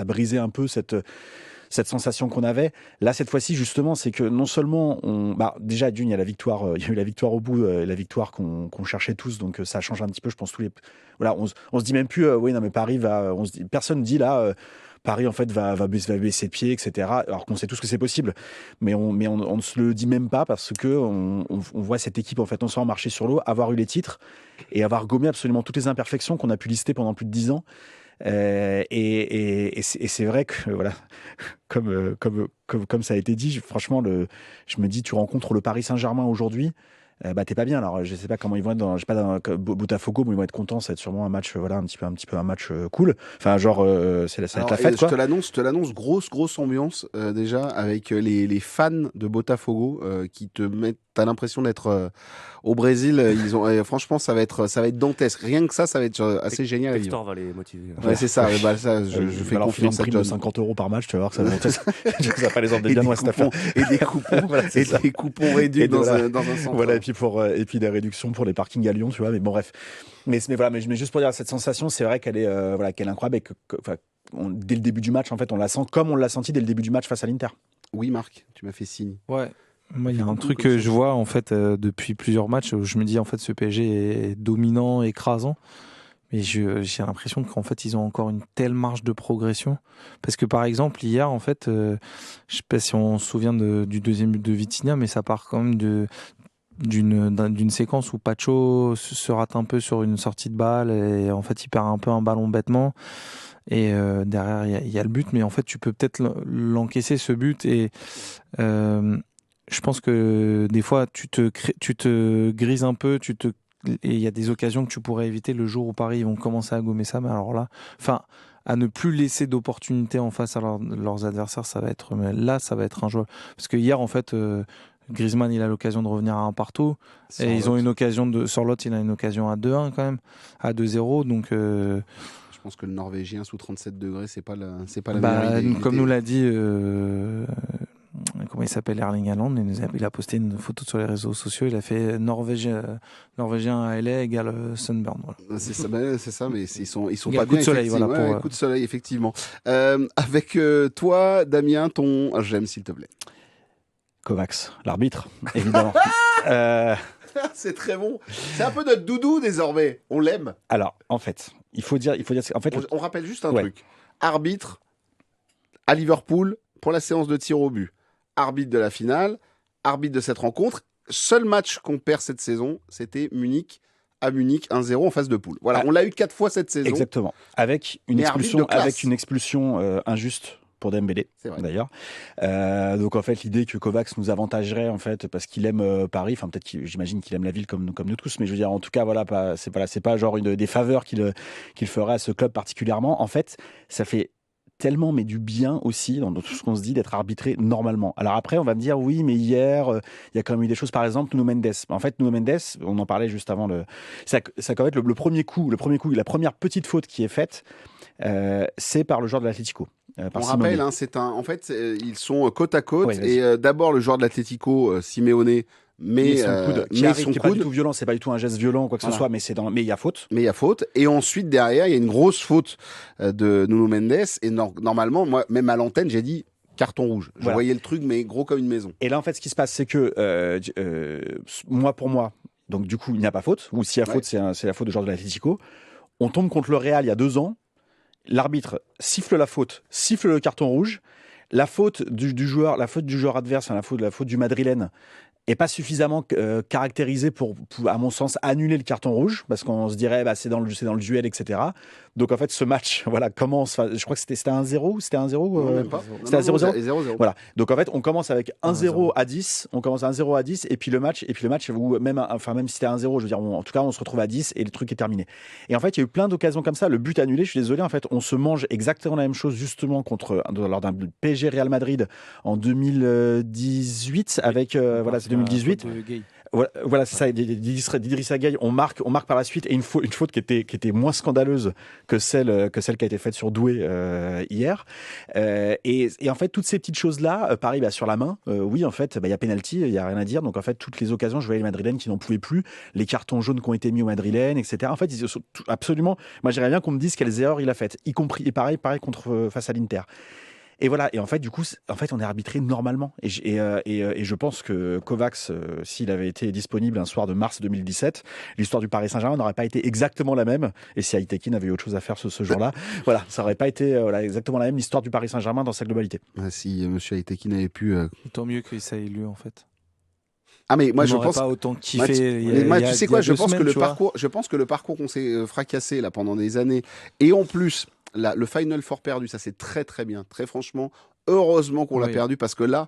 brisait un peu cette sensation qu'on avait. Là, cette fois-ci, justement, c'est que non seulement déjà, il y a la victoire, il y a eu la victoire au bout, la victoire qu'on cherchait tous, donc ça change un petit peu, je pense, on se dit même plus, oui, non, mais Paris personne ne dit là, Paris, en fait, va baisser de pied, etc. Alors qu'on sait tous que c'est possible. Mais on ne se le dit même pas parce que on voit cette équipe, en fait, non seulement marcher sur l'eau, avoir eu les titres et avoir gommé absolument toutes les imperfections qu'on a pu lister pendant plus de 10 ans. Et c'est vrai que, voilà, comme ça a été dit, franchement, je me dis, tu rencontres le Paris Saint-Germain aujourd'hui, t'es pas bien. Alors je sais pas comment ils vont être dans Botafogo, mais ils vont être contents. Ça va être sûrement un match, un petit peu un match cool. Enfin, genre ça va être la fête, quoi. Je te l'annonce, grosse ambiance déjà avec les fans de Botafogo qui te mettent. T'as l'impression d'être au Brésil. Franchement, ça va être dantesque. Rien que ça va être assez génial. Hector va les motiver. Ouais, c'est ça. Je fais confiance à John. De 50 € par match, tu vas voir, ça va pas les emmener bien loin cette affaire. Et des coupons, des coupons réduits dans un centre. Voilà, et puis des réductions pour les parkings à Lyon, tu vois. Mais bon, bref. Mais juste pour dire, cette sensation, c'est vrai qu'elle est, qu'elle est incroyable et que, dès le début du match, en fait, on la sent comme on l'a senti dès le début du match face à l'Inter. Oui, Marc, tu m'as fait signe. Ouais. Moi, il y a un truc que je vois en fait depuis plusieurs matchs où je me dis en fait ce PSG est dominant, écrasant, mais j'ai l'impression qu'en fait ils ont encore une telle marge de progression. Parce que par exemple hier en fait, je sais pas si on se souvient du deuxième but de Vitinha, mais ça part quand même d'une séquence où Pacho se rate un peu sur une sortie de balle et en fait il perd un peu un ballon bêtement. Et derrière il y a le but, mais en fait tu peux peut-être l'encaisser ce but et je pense que des fois, tu te grises un peu, et il y a des occasions que tu pourrais éviter le jour où Paris ils vont commencer à gommer ça. Mais alors là, à ne plus laisser d'opportunités en face à leurs adversaires, ça va être injouable. Parce que hier, en fait, Griezmann, il a l'occasion de revenir à un partout. Et ils ont une occasion sur l'autre, il a une occasion à 2-1 quand même, à 2-0. Donc, je pense que le Norvégien sous 37 degrés, c'est pas la meilleure idée. Comme nous l'a dit. Comment il s'appelle, Erling Haaland, il a posté une photo sur les réseaux sociaux, il a fait Norvégien à LA égale Sunburn. Voilà. C'est ça, mais ils sont pas bien. Coup de soleil, voilà. Coup de soleil, effectivement. Avec toi, Damien, ton j'aime, s'il te plaît. Kovacs, l'arbitre, évidemment. C'est très bon. C'est un peu notre doudou désormais. On l'aime. Alors, en fait, il faut dire. En fait, on rappelle juste un truc. Arbitre à Liverpool pour la séance de tir au but. Arbitre de la finale, arbitre de cette rencontre. Seul match qu'on perd cette saison, c'était Munich à Munich 1-0 en phase de poule. Voilà, on l'a eu 4 fois cette saison. Exactement. Avec une expulsion injuste pour Dembélé, d'ailleurs. Donc en fait, l'idée que Kovacs nous avantagerait en fait parce qu'il aime Paris, enfin peut-être j'imagine qu'il aime la ville comme nous tous, mais je veux dire en tout cas c'est pas genre des faveurs qu'il ferait à ce club particulièrement. En fait, ça fait tellement mais du bien aussi dans tout ce qu'on se dit d'être arbitré normalement. Alors après on va me dire oui mais hier il y a quand même eu des choses, par exemple Nuno Mendes. En fait Nuno Mendes, on en parlait juste avant ça quand même le premier coup, la première petite faute qui est faite c'est par le joueur de l'Atlético. On rappelle, en fait ils sont côte à côte et d'abord le joueur de l'Atlético, Simeone, mais son coude pas du tout violent, c'est pas du tout un geste violent quoi que ce soit, mais il y a faute. Et ensuite derrière il y a une grosse faute de Nuno Mendes et normalement moi même à l'antenne j'ai dit carton rouge. Je voyais le truc mais gros comme une maison. Et là en fait ce qui se passe c'est que pour moi donc du coup il n'y a pas faute, ou s'il y a faute c'est la faute du joueur de l'Atlético. On tombe contre le Real il y a 2 ans. L'arbitre siffle la faute, siffle le carton rouge. La faute du joueur adverse, la faute du madrilène, est pas suffisamment caractérisé pour, à mon sens, annuler le carton rouge, parce qu'on se dirait c'est dans le duel, etc. Donc en fait, ce match commence, je crois que c'était 1-0, c'était 1-0 Non, même pas. C'était à 0-0. 0-0. Voilà. Donc en fait, on commence avec 1-0 à 10, on commence à 1-0 à 10, et puis le match où même si c'était 1-0, je veux dire, en tout cas, on se retrouve à 10 et le truc est terminé. Et en fait, il y a eu plein d'occasions comme ça. Le but annulé, je suis désolé, en fait, on se mange exactement la même chose justement lors d'un PSG Real Madrid en 2018 avec c'est 2018. Voilà, c'est ça, d'Idrissa Gueye, on marque par la suite, et une faute qui était moins scandaleuse que celle qui a été faite sur Doué hier. Et en fait, toutes ces petites choses-là, pareil, sur la main, oui, en fait, il y a penalty, il y a rien à dire. Donc en fait, toutes les occasions, je voyais les Madrilènes qui n'en pouvaient plus, les cartons jaunes qui ont été mis aux Madrilènes, etc. En fait, ils sont absolument. Moi, j'aimerais bien qu'on me dise quelles erreurs il a faites, y compris et pareil face à l'Inter. Et voilà, et en fait, du coup, on est arbitré normalement. Et je pense que Kovacs, s'il avait été disponible un soir de mars 2017, l'histoire du Paris Saint-Germain n'aurait pas été exactement la même. Et si Aïtekin avait eu autre chose à faire ce jour-là, voilà, ça n'aurait pas été exactement la même, l'histoire du Paris Saint-Germain dans sa globalité. Si monsieur Aïtekin avait pu... Tant mieux que ça ait lieu, en fait. Ah mais moi je pense pas autant kiffé. Tu sais quoi, je pense que le parcours qu'on s'est fracassé là pendant des années, et en plus le Final Four perdu, ça c'est très très bien, très franchement, heureusement qu'on l'a perdu, parce que là,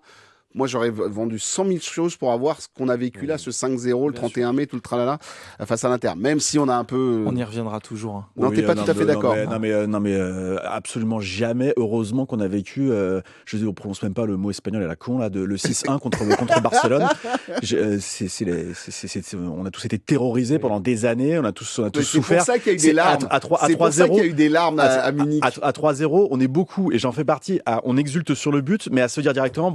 moi j'aurais vendu 100 000 choses pour avoir ce qu'on a vécu là, ce 5-0, le 31 mai, tout le tralala face à l'Inter, même si on a un peu... On y reviendra toujours. Hein. Non, t'es pas tout à fait d'accord. Non mais absolument jamais. Heureusement qu'on a vécu, on prononce même pas le mot espagnol à la con là, le 6-1 contre Barcelone. On a tous été terrorisés pendant des années, on a tous souffert. C'est pour ça qu'il y a eu des larmes. C'est pour ça qu'il y a eu des larmes à Munich. À 3-0, on est beaucoup, et j'en fais partie, on exulte sur le but, mais à se dire directement,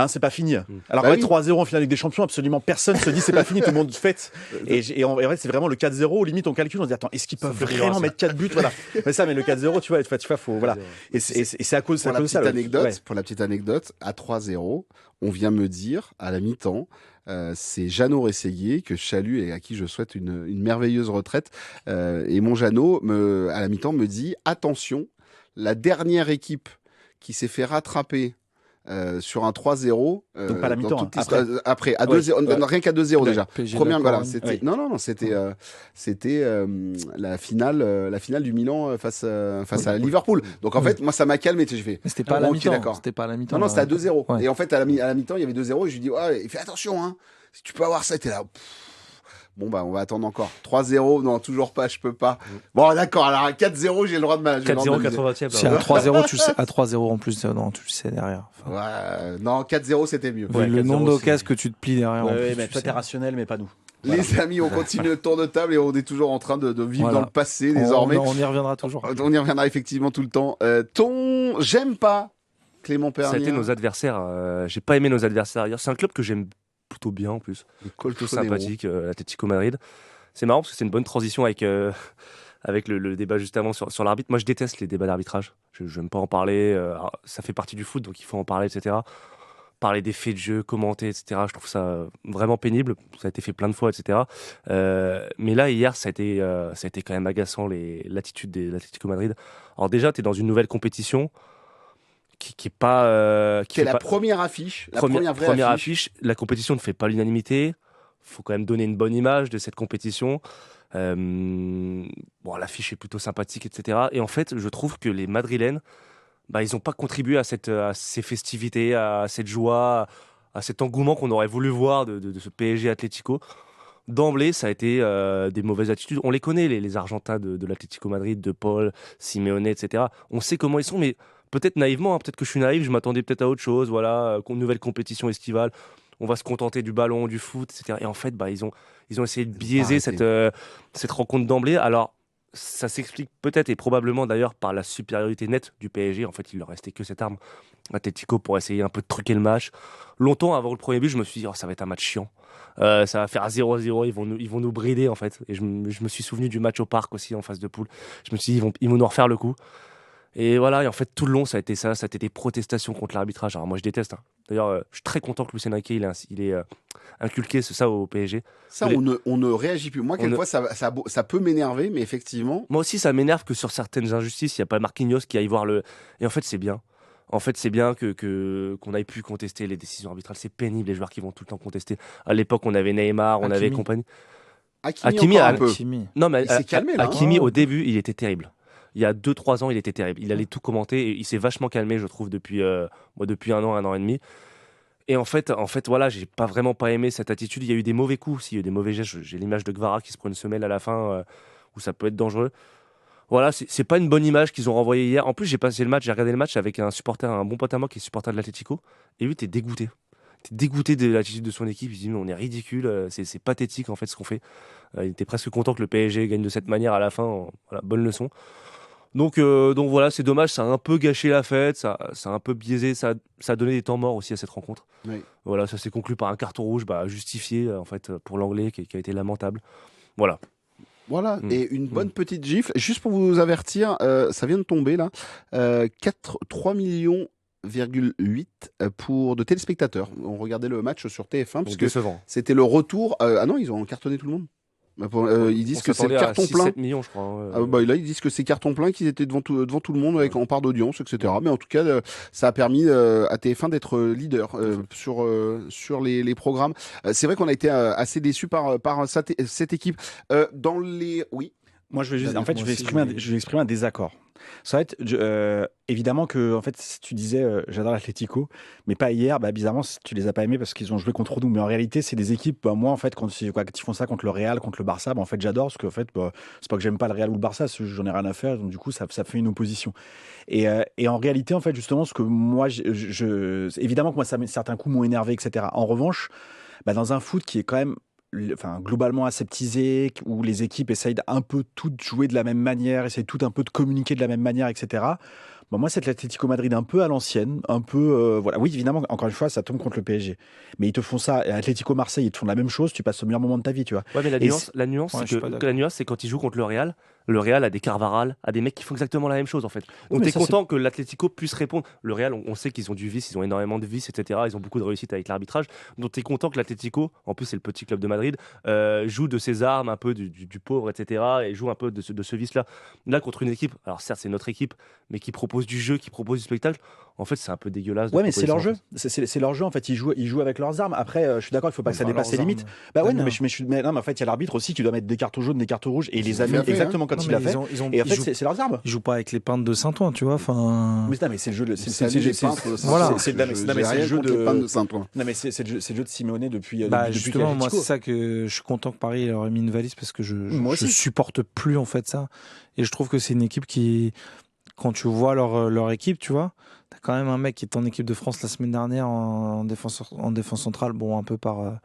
c'est pas fini. Alors qu'en fait, 3-0 en finale Ligue des Champions, absolument personne se dit c'est pas fini, tout le monde fête. Et en vrai, c'est vraiment le 4-0, limite on calcule, on se dit attends, est-ce qu'ils peuvent vraiment mettre 4 buts, voilà. Mais ça, mais le 4-0, tu vois, faut voilà. Et c'est à cause de ça. Pour la petite anecdote, à 3-0, on vient me dire à la mi-temps, c'est Jeannot Rességuier que je salue et à qui je souhaite une merveilleuse retraite. Et mon Jeannot, à la mi-temps, me dit attention, la dernière équipe qui s'est fait rattraper sur un 3-0, donc pas la mi-temps, après à 2-0, rien qu'à 2-0 déjà. Première, voilà, c'était c'était la finale du Milan face à Liverpool. Donc en fait, moi ça m'a calmé, j'ai fait. Mais c'était pas à la mi-temps. C'était pas à la mi-temps. Non, c'était à 2-0. Ouais. Et en fait à la mi-temps, il y avait 2-0 et je lui dis fais attention hein. Si tu peux avoir ça, t'es là. Bon, on va attendre encore. 3-0, non, toujours pas, je peux pas. Bon, d'accord, alors à 4-0, j'ai le droit de mal. 4-0, 80e. Si à 3-0, tu sais, à 3-0 en plus, non, tu le sais derrière. Ouais, non, 4-0, c'était mieux. Le nombre d'occasions que tu te plies derrière. Ouais, mais toi, t'es rationnel, mais pas nous. Voilà. Les amis, on continue le tour de table et on est toujours en train de vivre dans le passé désormais. On y reviendra toujours. On y reviendra effectivement tout le temps. J'aime pas Clément Pernier. Ça a été nos adversaires. J'ai pas aimé nos adversaires hier. C'est un club que j'aime plutôt bien en plus. Plutôt sympathique, l'Atlético Madrid. C'est marrant parce que c'est une bonne transition avec le débat juste avant sur l'arbitre. Moi, je déteste les débats d'arbitrage. Je n'aime pas en parler. Ça fait partie du foot, donc il faut en parler, etc. Parler des faits de jeu, commenter, etc. Je trouve ça vraiment pénible. Ça a été fait plein de fois, etc. Mais là, hier, ça a été quand même agaçant l'attitude de l'Atlético Madrid. Alors déjà, tu es dans une nouvelle compétition qui est pas... C'est la première affiche. La première affiche. La compétition ne fait pas l'unanimité. Il faut quand même donner une bonne image de cette compétition. L'affiche est plutôt sympathique, etc. Et en fait, je trouve que les Madrilènes, ils n'ont pas contribué à ces festivités, à cette joie, à cet engouement qu'on aurait voulu voir de ce PSG Atlético. D'emblée, ça a été des mauvaises attitudes. On les connaît, les Argentins de l'Atlético Madrid, de Paul, Simeone, etc. On sait comment ils sont, mais peut-être naïvement, peut-être que je suis naïf, je m'attendais peut-être à autre chose. Voilà, nouvelle compétition estivale. On va se contenter du ballon, du foot, etc. Et en fait, ils ont essayé de biaiser cette rencontre d'emblée. Alors, ça s'explique peut-être et probablement d'ailleurs par la supériorité nette du PSG. En fait, il leur restait que cette arme, Atlético, pour essayer un peu de truquer le match. Longtemps avant le premier but, je me suis dit, ça va être un match chiant. Ça va faire 0-0, ils vont nous brider en fait. Et je me suis souvenu du match au parc aussi en phase de poule. Je me suis dit, ils vont nous refaire le coup. Et voilà, et en fait, tout le long, ça a été des protestations contre l'arbitrage. Alors moi, je déteste. D'ailleurs, je suis très content que Luis Enrique il ait inculqué ça au PSG. Ça, on ne réagit plus. Moi, quelquefois, ça peut m'énerver, mais effectivement... Moi aussi, ça m'énerve que sur certaines injustices, il n'y a pas Marquinhos qui aille voir le... Et en fait, c'est bien. En fait, c'est bien qu'on ait pu contester les décisions arbitrales. C'est pénible, les joueurs qui vont tout le temps contester. À l'époque, on avait Neymar, on avait Hakimi. compagnie. Hakimi Hakimi encore a- un peu. Hakimi. Non, mais Il s'est calmé, là, hein. Hakimi, Oh. au début, il était terrible. Il y a 2-3 ans, il était terrible. Il allait tout commenter et il s'est vachement calmé, je trouve, depuis 1 an et demi. Et en fait, voilà, j'ai vraiment pas aimé cette attitude. Il y a eu des mauvais coups aussi, il y a eu des mauvais gestes. J'ai l'image de Gvara qui se prend une semelle à la fin où ça peut être dangereux. Voilà, c'est pas une bonne image qu'ils ont renvoyée hier. En plus, j'ai regardé le match avec un bon pote à moi qui est supporter de l'Atlético. Et lui, t'es dégoûté. T'es dégoûté de l'attitude de son équipe. Il se dit, mais on est ridicule, c'est pathétique en fait ce qu'on fait. Il était presque content que le PSG gagne de cette manière à la fin. Voilà, bonne leçon. Donc voilà, c'est dommage, ça a un peu gâché la fête, ça a un peu biaisé, ça a donné des temps morts aussi à cette rencontre. Oui. Voilà, ça s'est conclu par un carton rouge justifié en fait pour l'anglais qui a été lamentable. Voilà. Voilà, Mm. et une bonne petite gifle. Juste pour vous avertir, ça vient de tomber là. 3 millions de téléspectateurs ont regardé le match sur TF1 parce Donc que décevant. c'était le retour. Ah non, ils ont cartonné tout le monde. Ils disent On que c'est le s'attendait à carton plein. 6-7 millions, je crois. Hein. Là, ils disent que c'est carton plein, qu'ils étaient devant tout le monde en part d'audience, etc. Mais en tout cas, ça a permis à TF1 d'être leader sur les programmes. C'est vrai qu'on a été assez déçus par cette équipe. Oui. Moi, je vais juste, David, en fait, moi je vais aussi, exprimer un désaccord. Ça va être, évidemment que, en fait, si tu disais, j'adore l'Atlético, mais pas hier, bizarrement, tu les as pas aimés parce qu'ils ont joué contre nous. Mais en réalité, c'est des équipes, moi, en fait, quand ils font ça contre le Real, contre le Barça, en fait, j'adore parce que, en fait, c'est pas que j'aime pas le Real ou le Barça, j'en ai rien à faire, donc du coup, ça fait une opposition. Et en réalité, en fait, justement, ce que moi, évidemment que moi, certains coups m'ont énervé, etc. En revanche, dans un foot qui est quand même globalement aseptisé, où les équipes essayent un peu toutes jouer de la même manière, essayent toutes un peu de communiquer de la même manière, etc. Moi, c'est l'Atlético Madrid un peu à l'ancienne, un peu, voilà. Oui, évidemment, encore une fois, ça tombe contre le PSG. Mais ils te font ça, et Atlético Marseille, ils te font la même chose, tu passes le meilleur moment de ta vie, tu vois. Ouais, mais la nuance, Ouais, je suis c'est pas que d'accord. la nuance, c'est quand ils jouent contre le Real a des Carvaral, a des mecs qui font exactement la même chose en fait. Donc mais t'es ça, content que l'Atlético puisse répondre. Le Real, on sait qu'ils ont du vice, ils ont énormément de vice, etc. Ils ont beaucoup de réussite avec l'arbitrage. Donc t'es content que l'Atlético, en plus c'est le petit club de Madrid, joue de ses armes, un peu du pauvre, etc. Et joue un peu de ce vice-là. Là contre une équipe, alors certes c'est notre équipe, mais qui propose du jeu, qui propose du spectacle. En fait c'est un peu dégueulasse. Ouais, mais c'est leur jeu. C'est leur jeu, en fait. Ils jouent avec leurs armes. Après, je suis d'accord, il faut pas que ça dépasse les limites. Non, mais en fait, il y a l'arbitre aussi qui doit mettre des cartons jaunes, des cartons rouges, et il les a mis bien fait, exactement comme il a fait. Et en fait, c'est leurs armes. Ils jouent pas avec les peintes de Saint-Ouen, tu vois. Enfin, Mais non, mais c'est le jeu de. Voilà. C'est le jeu de. pannes de Saint-Ouen. Non, mais c'est le jeu de Simeone depuis. justement, moi, l'Atlético. c'est ça que je suis content que Paris leur ait mis une valise parce que je Moi aussi. supporte plus en fait ça. Et je trouve que c'est une équipe qui, quand tu vois leur équipe, tu vois, t'as quand même un mec qui est en équipe de France la semaine dernière en défense centrale, bon, un peu par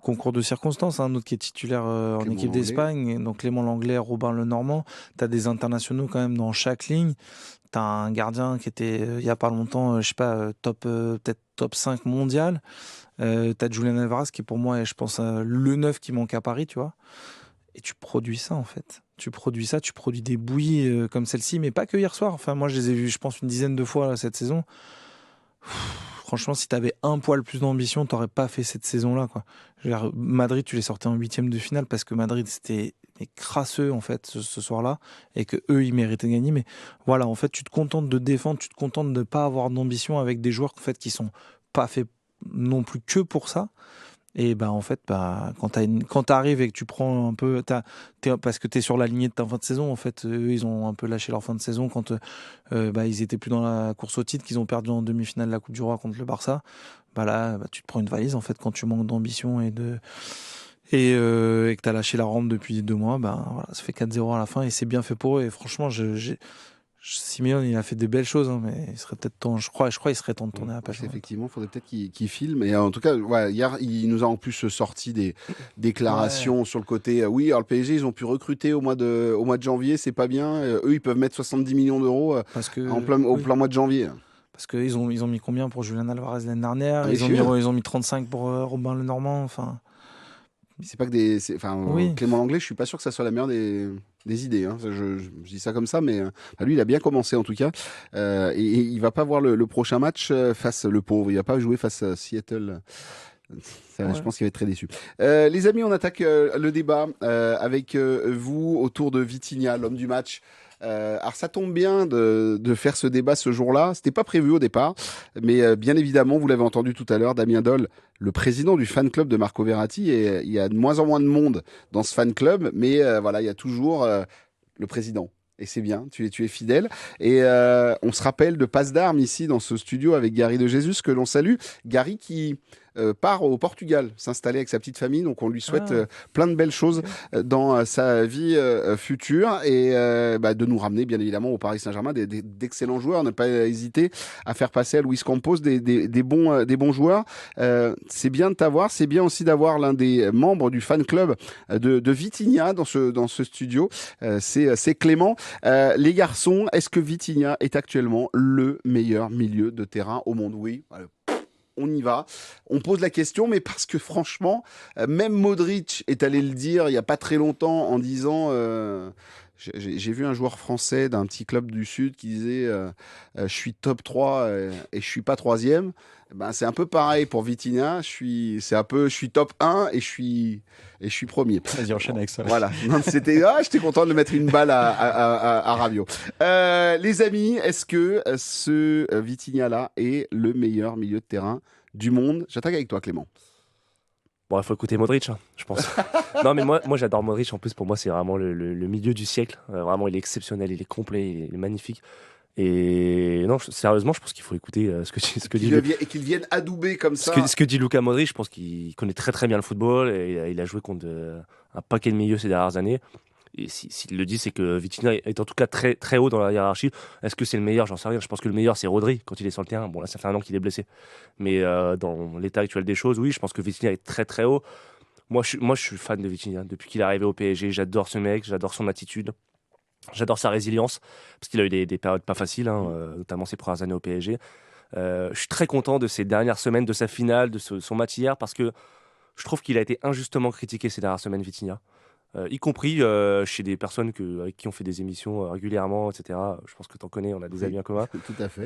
concours de circonstances, un autre qui est tillulaire en Clément équipe Langlais. d'Espagne, donc Clément Langlais, Robin Lenormand. T'as des internationaux quand même dans chaque ligne. T'as un gardien qui était il y a pas longtemps, je sais pas, peut-être top 5 mondial. T'as Julian Alvarez qui pour moi est, je pense, le neuf qui manque à Paris, tu vois. Et tu produis ça en fait. Tu produis des bouillies comme celle-ci, mais pas que hier soir. Enfin, moi je les ai vus, je pense, une dizaine de fois là, cette saison. Franchement, si t'avais un poil plus d'ambition, t'aurais pas fait cette saison-là, quoi. Je veux dire, Madrid, tu les sortais en 8e de finale parce que Madrid, c'était crasseux, en fait, ce soir-là, et que eux, ils méritaient de gagner. Mais voilà, en fait, tu te contentes de défendre, tu te contentes de pas avoir d'ambition avec des joueurs, en fait, qui sont pas faits non plus que pour ça. Et en fait, quand t'arrives et que tu prends un peu, parce que t'es sur la lignée de ta fin de saison, en fait, eux, ils ont un peu lâché leur fin de saison quand ils étaient plus dans la course au titre, qu'ils ont perdu en demi-finale de la Coupe du Roi contre le Barça. Là, tu te prends une valise en fait quand tu manques d'ambition et que t'as lâché la rampe depuis 2 mois. Voilà, ça fait 4-0 à la fin et c'est bien fait pour eux. Et franchement, Simeone, il a fait des belles choses, hein, mais il serait peut-être temps. Je crois, il serait temps de tourner la page. Effectivement, il faudrait peut-être qu'il filme. Et en tout cas, hier, il nous a en plus sorti des déclarations sur le côté. Oui, alors le PSG, ils ont pu recruter au mois de janvier, c'est pas bien. Eux, ils peuvent mettre 70 millions d'euros au plein mois de janvier. Parce qu'ils ont mis combien pour Julian Alvarez l'année dernière? Oui, ils ont mis 35 pour Robin Lenormand. Enfin, c'est pas que Oui. Clément Langlais, je suis pas sûr que ça soit la meilleure des idées. Hein. Je dis ça comme ça, mais lui, il a bien commencé en tout cas. Et il va pas voir le prochain match face, le pauvre, il va pas jouer face à Seattle Je pense qu'il va être très déçu. Les amis, on attaque le débat avec vous autour de Vitinha, l'homme du match. Alors ça tombe bien de faire ce débat ce jour-là. C'était pas prévu au départ, mais bien évidemment, vous l'avez entendu tout à l'heure, Damien Doll, le président du fan club de Marco Verratti, et il y a de moins en moins de monde dans ce fan club, mais voilà, il y a toujours le président. Et c'est bien, tu es fidèle. Et on se rappelle de passe d'armes ici dans ce studio avec Gary de Jesus, que l'on salue. Gary qui part au Portugal, s'installer avec sa petite famille. Donc on lui souhaite plein de belles choses dans sa vie future et de nous ramener bien évidemment au Paris Saint-Germain d'excellents joueurs. Ne pas hésiter à faire passer à Luis Campos des bons joueurs. C'est bien de t'avoir. C'est bien aussi d'avoir l'un des membres du fan club de Vitinha dans ce studio. C'est Clément. Les garçons, est-ce que Vitinha est actuellement le meilleur milieu de terrain au monde? Oui. On y va. On pose la question, mais parce que franchement, même Modric est allé le dire il n'y a pas très longtemps en disant... J'ai vu un joueur français d'un petit club du Sud qui disait je suis top 3 et je suis pas troisième. Ben, c'est un peu pareil pour Vitinha. Je suis top 1 et je suis premier. Vas-y, enchaîne avec ça. Voilà. J'étais content de mettre une balle à Rabiot. Les amis, est-ce que ce Vitinha-là est le meilleur milieu de terrain du monde? J'attaque avec toi, Clément. Bon, il faut écouter Modric, hein, je pense. Non, mais moi j'adore Modric. En plus, pour moi, c'est vraiment le milieu du siècle. Vraiment, il est exceptionnel, il est complet, il est magnifique. Et non, sérieusement, je pense qu'il faut écouter ce que dit et qu'il vienne adouber comme ça. Ce que dit Luka Modric. Je pense qu'il connaît très très bien le football et il a joué contre un paquet de milieux ces dernières années. Et s'il le dit, c'est que Vitinha est en tout cas très, très haut dans la hiérarchie. Est-ce que c'est le meilleur? J'en sais rien. Je pense que le meilleur, c'est Rodri quand il est sur le terrain. Bon, là, ça fait un an qu'il est blessé. Mais dans l'état actuel des choses, oui, je pense que Vitinha est très, très haut. Moi, je suis fan de Vitinha. Depuis qu'il est arrivé au PSG, j'adore ce mec, j'adore son attitude. J'adore sa résilience, parce qu'il a eu des périodes pas faciles, notamment ses premières années au PSG. Je suis très content de ces dernières semaines, de sa finale, de son match hier, parce que je trouve qu'il a été injustement critiqué ces dernières semaines, Vitinha. Y compris chez des personnes avec qui on fait des émissions régulièrement, etc. Je pense que tu en connais, on a des amis en commun. Tout à fait.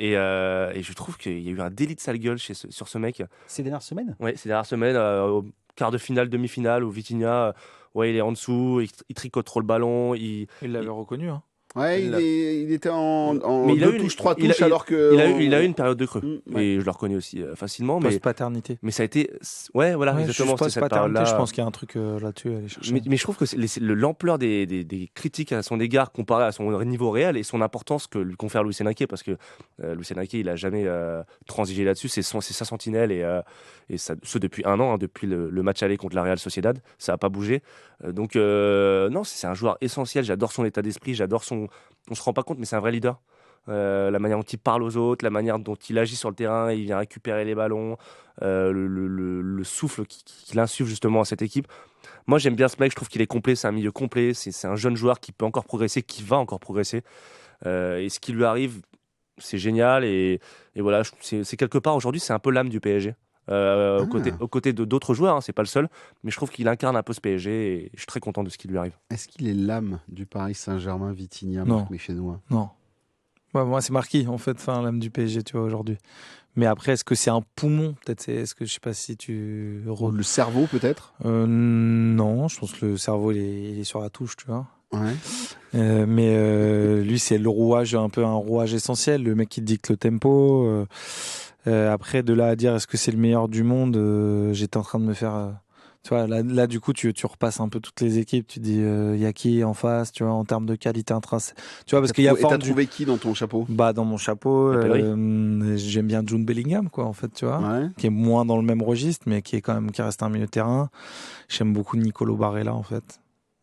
Et je trouve qu'il y a eu un délit de sale gueule sur ce mec. Ces dernières semaines? Oui, ces dernières semaines, au quart de finale, demi-finale, où Vitinha, il est en dessous, il tricote trop le ballon. Il l'avait reconnu, hein. Ouais, il était en mais il a 2 touches, 3 touches, alors que... Il a eu une période de creux, ouais. et je le reconnais aussi facilement. Post-paternité. Mais ça a été... Ouais, voilà, exactement, c'était cette période-là. Je pense qu'il y a un truc là-dessus à aller chercher. Mais je trouve que l'ampleur des critiques à son égard comparé à son niveau réel et son importance que lui confère Luis Enrique, parce que Luis Enrique, il a jamais transigé là-dessus, c'est sa sentinelle, et ça, ce depuis un an, depuis le match aller contre la Real Sociedad, ça n'a pas bougé. Donc non, c'est un joueur essentiel, j'adore son état d'esprit, j'adore son... On se rend pas compte, mais c'est un vrai leader. La manière dont il parle aux autres, la manière dont il agit sur le terrain, il vient récupérer les ballons, le souffle qu'il insuffle justement à cette équipe. Moi, j'aime bien ce mec, je trouve qu'il est complet, c'est un milieu complet, c'est un jeune joueur qui peut encore progresser, qui va encore progresser. Et ce qui lui arrive, c'est génial. Et voilà, c'est quelque part, aujourd'hui, c'est un peu l'âme du PSG. Aux côtés d'autres joueurs, hein, c'est pas le seul, mais je trouve qu'il incarne un peu ce PSG et je suis très content de ce qui lui arrive. Est-ce qu'il est l'âme du Paris Saint-Germain, Vitinha, Non. Marc Méchenois? Non. Ouais, moi, c'est Marquis, en fait, l'âme du PSG, tu vois, aujourd'hui. Mais après, est-ce que c'est un poumon? Peut-être, est-ce que, je sais pas si tu... Le cerveau, peut-être? Non, je pense que le cerveau, il est sur la touche, tu vois. Ouais. Mais lui, c'est le rouage, un peu un rouage essentiel, le mec qui dicte le tempo. Après, de là à dire est-ce que c'est le meilleur du monde, j'étais en train de me faire... tu vois, là, du coup, tu repasses un peu toutes les équipes, tu dis y a qui en face, tu vois, en termes de qualité intrinsèque. Tu vois, parce qu'il y a t'as trouvé qui dans ton chapeau? Bah, dans mon chapeau, j'aime bien Jude Bellingham, quoi, en fait, tu vois, Ouais. qui est moins dans le même registre, mais qui reste un milieu de terrain. J'aime beaucoup Nicolo Barella, en fait.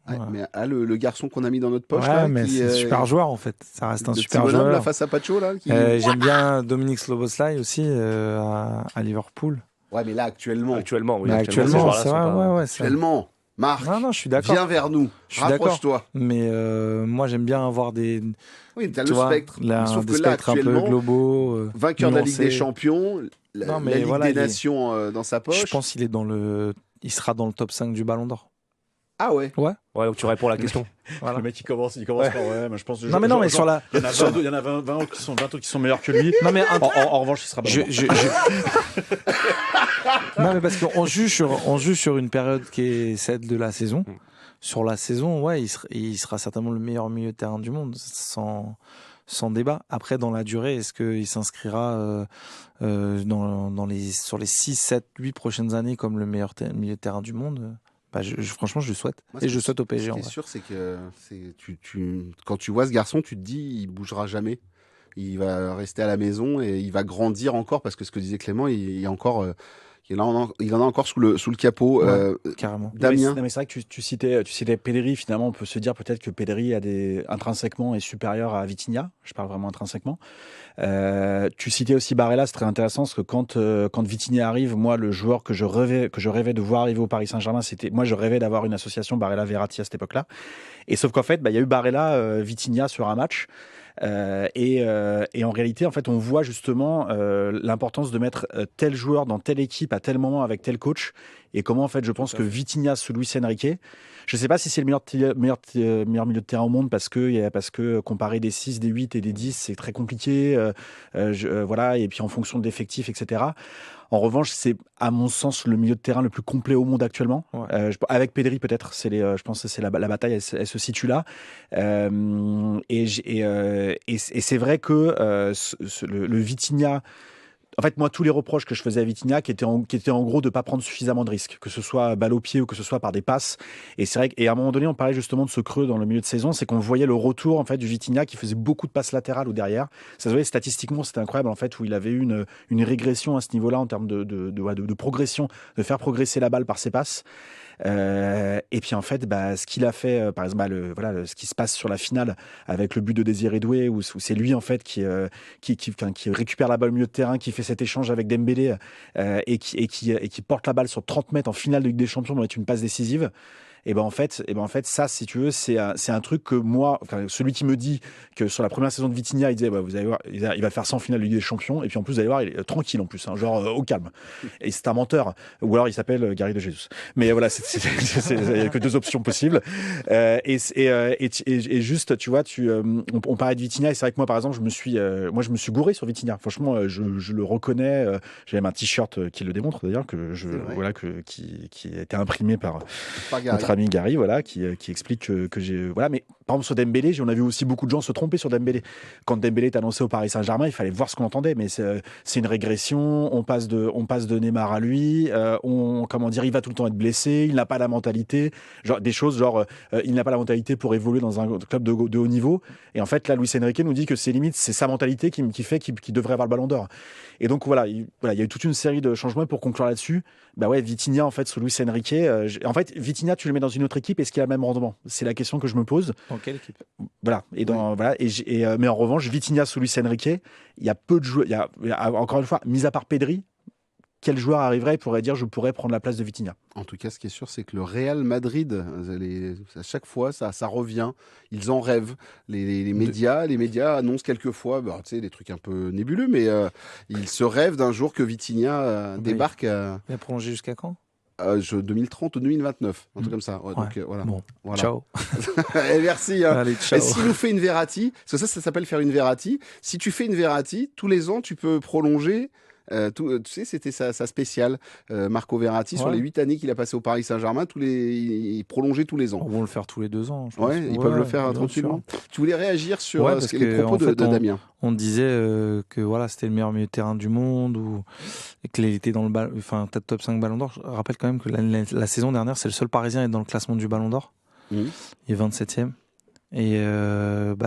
Ouais, Voilà. mais le garçon qu'on a mis dans notre poche, Ouais, là, mais c'est un super joueur, en fait. Ça reste un super bonhomme, joueur. là, face à Pacho, là, J'aime bien Dominique Szoboszlai aussi à Liverpool. Ouais, mais là, actuellement. Actuellement, oui. Mais actuellement, ces c'est joueurs-là vrai, sont pas- ouais. Actuellement, Marc, Non, je suis d'accord. viens vers nous. Je suis d'accord. Rapproche-toi. Mais moi, j'aime bien avoir des, Oui, t'as tu le vois, spectre. Sauf des que là, spectres un peu actuellement, globaux. vainqueur de la Ligue nuancés. des Champions, Non, mais la Ligue voilà, des Nations dans sa poche. Je pense qu'il est il sera dans le top 5 du Ballon d'Or. Ah ouais. Ouais, donc tu réponds à la question. Voilà. Le mec il commence par ouais, mais je pense. Non, mais non, mais sur la. Il y en a 20 autres qui sont meilleurs que lui. Non, mais En revanche, il sera pas. Non, mais parce qu'on juge sur une période qui est celle de la saison. Sur la saison, ouais, il sera certainement le meilleur milieu de terrain du monde, sans débat. Après, dans la durée, est-ce qu'il s'inscrira sur les 6, 7, 8 prochaines années comme le meilleur milieu de terrain du monde? Franchement, je le souhaite. Moi, Et je le souhaite au PSG. Ce qui est sûr, c'est que quand tu vois ce garçon, tu te dis, il bougera jamais. Il va rester à la maison et il va grandir encore parce que ce que disait Clément, il y a encore. Il en a encore sous le capot. Ouais, carrément. Damien. Non, mais c'est vrai que tu citais Pedri. Finalement, on peut se dire peut-être que Pedri intrinsèquement est supérieur à Vitinha. Je parle vraiment intrinsèquement. Tu citais aussi Barella, c'est très intéressant parce que quand Vitinha arrive, moi, le joueur que je rêvais de voir arriver au Paris Saint-Germain, moi, je rêvais d'avoir une association Barella-Verratti à cette époque-là. Et sauf qu'en fait, il y a eu Barella, Vitinha sur un match. Et en réalité, en fait, on voit justement l'importance de mettre tel joueur dans telle équipe à tel moment avec tel coach. Et comment, en fait, je pense que Vitinha sous Luis Enrique, je ne sais pas si c'est le meilleur milieu de terrain au monde parce que comparer des 6, des 8 et des 10, c'est très compliqué. Voilà, et puis en fonction de l'effectif, etc. En revanche, c'est à mon sens le milieu de terrain le plus complet au monde actuellement. Ouais. Avec Pedri peut-être, je pense que c'est la bataille, elle se situe là. Et c'est vrai que le Vitinha. En fait, moi, tous les reproches que je faisais à Vitinha, qui étaient en gros de pas prendre suffisamment de risques, que ce soit balle au pied ou que ce soit par des passes. Et c'est vrai qu'à un moment donné, on parlait justement de ce creux dans le milieu de saison, c'est qu'on voyait le retour en fait du Vitinha qui faisait beaucoup de passes latérales ou derrière. Ça se voyait statistiquement, c'était incroyable en fait où il avait eu une régression à ce niveau-là en termes de progression, de faire progresser la balle par ses passes. Et puis en fait, ce qu'il a fait, par exemple, ce qui se passe sur la finale avec le but de Désiré Doué, où c'est lui en fait qui récupère la balle au milieu de terrain, qui fait cet échange avec Dembélé et qui porte la balle sur 30 mètres en finale de Ligue des Champions dans une passe décisive. Et ben en fait, ça, si tu veux, c'est un truc que moi, celui qui me dit que sur la première saison de Vitinha, il disait, vous allez voir, il va faire 100 finales de Ligue des Champions, et puis en plus, vous allez voir, il est tranquille en plus, hein, genre au calme. Et c'est un menteur, ou alors il s'appelle Gary de Jesus. Mais voilà, il n'y a que deux options possibles. Et juste, tu vois, on parlait de Vitinha, et c'est vrai que moi, par exemple, je me suis gouré sur Vitinha. Franchement, je le reconnais. J'ai même un t-shirt qui le démontre d'ailleurs, qui a été imprimé par notre ami Gary, voilà, qui explique que j'ai. Voilà, mais par exemple sur Dembélé, on a vu aussi beaucoup de gens se tromper sur Dembélé. Quand Dembélé est annoncé au Paris Saint-Germain, il fallait voir ce qu'on entendait, mais c'est une régression. On passe de Neymar à lui. Il va tout le temps être blessé. Il n'a pas la mentalité. Des choses il n'a pas la mentalité pour évoluer dans un club de haut niveau. Et en fait, là, Luis Enrique nous dit que c'est sa mentalité qui fait qu'il devrait avoir le Ballon d'Or. Et donc il y a eu toute une série de changements pour conclure là-dessus. Vitinha en fait sous Luis Enrique. En fait, Vitinha, tu le mets dans une autre équipe, est-ce qu'il a le même rendement? C'est la question que je me pose. Dans quelle équipe? Voilà. Mais en revanche, Vitinha sous Luis Enrique, il y a peu de joueurs. Encore une fois, mis à part Pedri, quel joueur arriverait et pourrait dire je pourrais prendre la place de Vitinha? En tout cas, ce qui est sûr, c'est que le Real Madrid, à chaque fois, ça revient. Ils en rêvent. Les médias annoncent quelquefois, des trucs un peu nébuleux, mais ils se rêvent d'un jour que Vitinha débarque. Il a prolongé jusqu'à quand? 2030 ou 2029, un truc comme ça. Ouais, donc, voilà. Bon, voilà. ciao. Et merci. Allez, ciao. S'il nous fait une Verratti, parce que ça s'appelle faire une Verratti. Si tu fais une Verratti, tous les ans, tu peux prolonger. Tu sais, c'était sa spéciale. Marco Verratti, sur les 8 années qu'il a passé au Paris Saint-Germain, il prolongeait tous les ans. On va le faire tous les 2 ans. Je pense. Ils peuvent le faire tranquillement. Tu voulais réagir sur les propos de Damien? On disait que c'était le meilleur milieu de terrain du monde et qu'il était dans le top 5 Ballon d'Or. Je rappelle quand même que la saison dernière, c'est le seul Parisien à être dans le classement du Ballon d'Or. Il est 27e. Et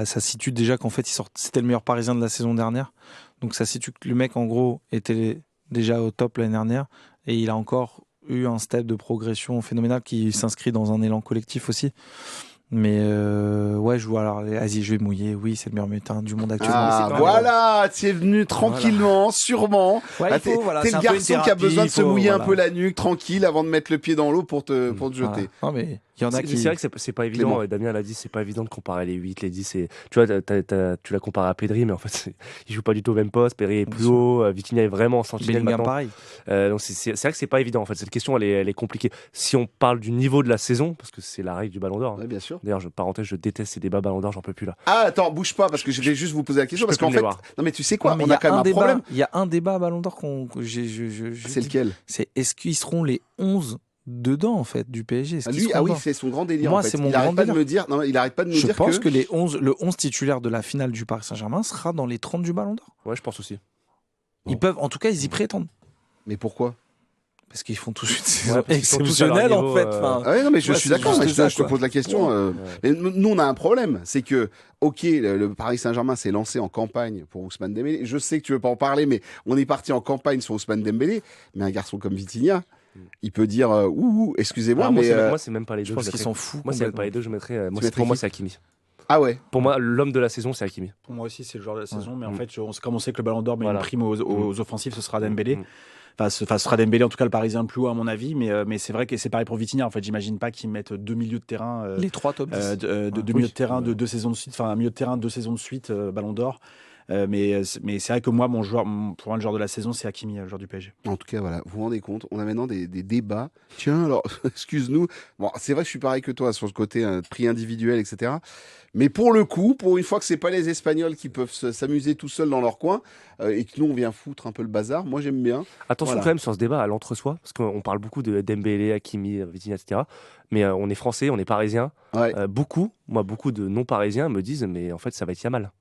ça situe déjà qu'en fait, c'était le meilleur Parisien de la saison dernière. Donc ça situe que le mec, en gros, était déjà au top l'année dernière. Et il a encore eu un step de progression phénoménal qui s'inscrit dans un élan collectif aussi. Mais je vois alors, vas-y, je vais mouiller. Oui, c'est le meilleur milieu de terrain du monde actuellement. Voilà, tu es venu tranquillement, sûrement. Ouais, t'es le garçon qui a besoin de se mouiller un peu la nuque, tranquille, avant de mettre le pied dans l'eau pour te jeter. Non, mais Il y en a C'est vrai que c'est pas évident. Clément. Damien l'a dit, c'est pas évident de comparer les 8, les 10. Tu vois, tu l'as comparé à Pedri, mais en fait, il joue pas du tout au même poste. Pedri est plus haut. Vitinha est vraiment en sentinelle Bellingham, maintenant. pareil. Donc c'est vrai que c'est pas évident. En fait, cette question, elle est compliquée. Si on parle du niveau de la saison, parce que c'est la règle du Ballon d'Or. Ouais, bien sûr. D'ailleurs, parenthèse, je déteste ces débats Ballon d'Or, j'en peux plus là. Ah, attends, bouge pas, parce que je vais juste vous poser la question, Je parce peux qu'en plus fait, les voir. non mais tu sais quoi, Non, mais on il y a quand même un débat, problème. il y a un débat à Ballon d'Or C'est lequel? c'est est-ce qu'ils seront les 11 dedans en fait du PSG? Est-ce qu'ils Lui, seront ah oui, dedans c'est son grand délire. Moi, en fait. c'est mon il arrête grand pas de délire. me dire, non, il arrête pas de nous Je dire pense que le 11 titulaire de la finale du Paris Saint-Germain sera dans les 30 du Ballon d'Or. Ouais, je pense aussi. Bon. Ils peuvent, en tout cas, ils y prétendent. Mais pourquoi? Parce qu'ils font tous une Ouais, saison parce qu'ils sont tous à leur exceptionnelle en niveau, fait. Enfin, Ah ouais, non, mais je Ouais, suis c'est d'accord, juste mais je ça, te quoi. pose la question. Ouais. Mais nous, on a un problème, c'est que, ok, le Paris Saint-Germain s'est lancé en campagne pour Ousmane Dembélé. Je sais que tu veux pas en parler, mais on est parti en campagne sur Ousmane Dembélé. Mais un garçon comme Vitinha, il peut dire, excusez-moi, Alors, mais moi, c'est même pas les je deux. pense je qu'ils mettrais. sont fous. Moi, c'est même complètement. pas les deux. Je mettrais. mettrais Pour moi, qui c'est Hakimi. ah ouais. Pour moi, l'homme de la saison, c'est Hakimi. Pour moi aussi, c'est le joueur de la saison, mais en Mm. fait, comme on sait que le Ballon d'Or met Voilà. une prime aux offensifs, ce sera Dembélé. Mm. Enfin, ce sera Dembélé, en tout cas le Parisien le plus haut à mon avis, mais c'est vrai que c'est pareil pour Vitinha. En fait, j'imagine pas qu'ils mettent deux milieux de terrain, Les 3 top 10. deux milieux de terrain de 2 saisons de suite, enfin un milieu de terrain 2 saisons de suite, Ballon d'Or. Mais c'est vrai que moi, pour moi, le joueur de la saison, c'est Hakimi, le joueur du PSG. En tout cas, voilà, vous vous rendez compte, on a maintenant des débats. Tiens, alors, excuse-nous. Bon, c'est vrai que je suis pareil que toi sur ce côté prix individuel, etc. Mais pour le coup, pour une fois que c'est pas les Espagnols qui peuvent s'amuser tout seuls dans leur coin et que nous on vient foutre un peu le bazar, moi j'aime bien. Attention Voilà. quand même sur ce débat à l'entre-soi, parce qu'on parle beaucoup de Dembélé, Hakimi, Vitinha, etc. Mais on est français, on est parisien. Ouais. Beaucoup de non-parisiens me disent, mais en fait, ça va être Yamal.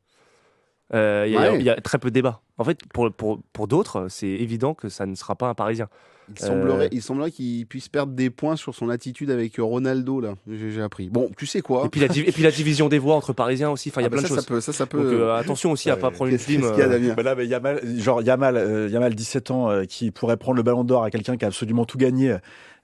Il Ouais. y a très peu de débat. En fait, pour d'autres, c'est évident que ça ne sera pas un Parisien. Il semblerait qu'il puisse perdre des points sur son attitude avec Ronaldo là. J'ai appris. Bon, tu sais quoi? Et puis la division des voix entre Parisiens aussi. Enfin, il y a plein de choses. Ça peut. Donc attention aussi à pas prendre une Qu'est-ce clim. qu'il y a, Damien? Bah là, mais Yamal, 17 ans, qui pourrait prendre le Ballon d'Or à quelqu'un qui a absolument tout gagné.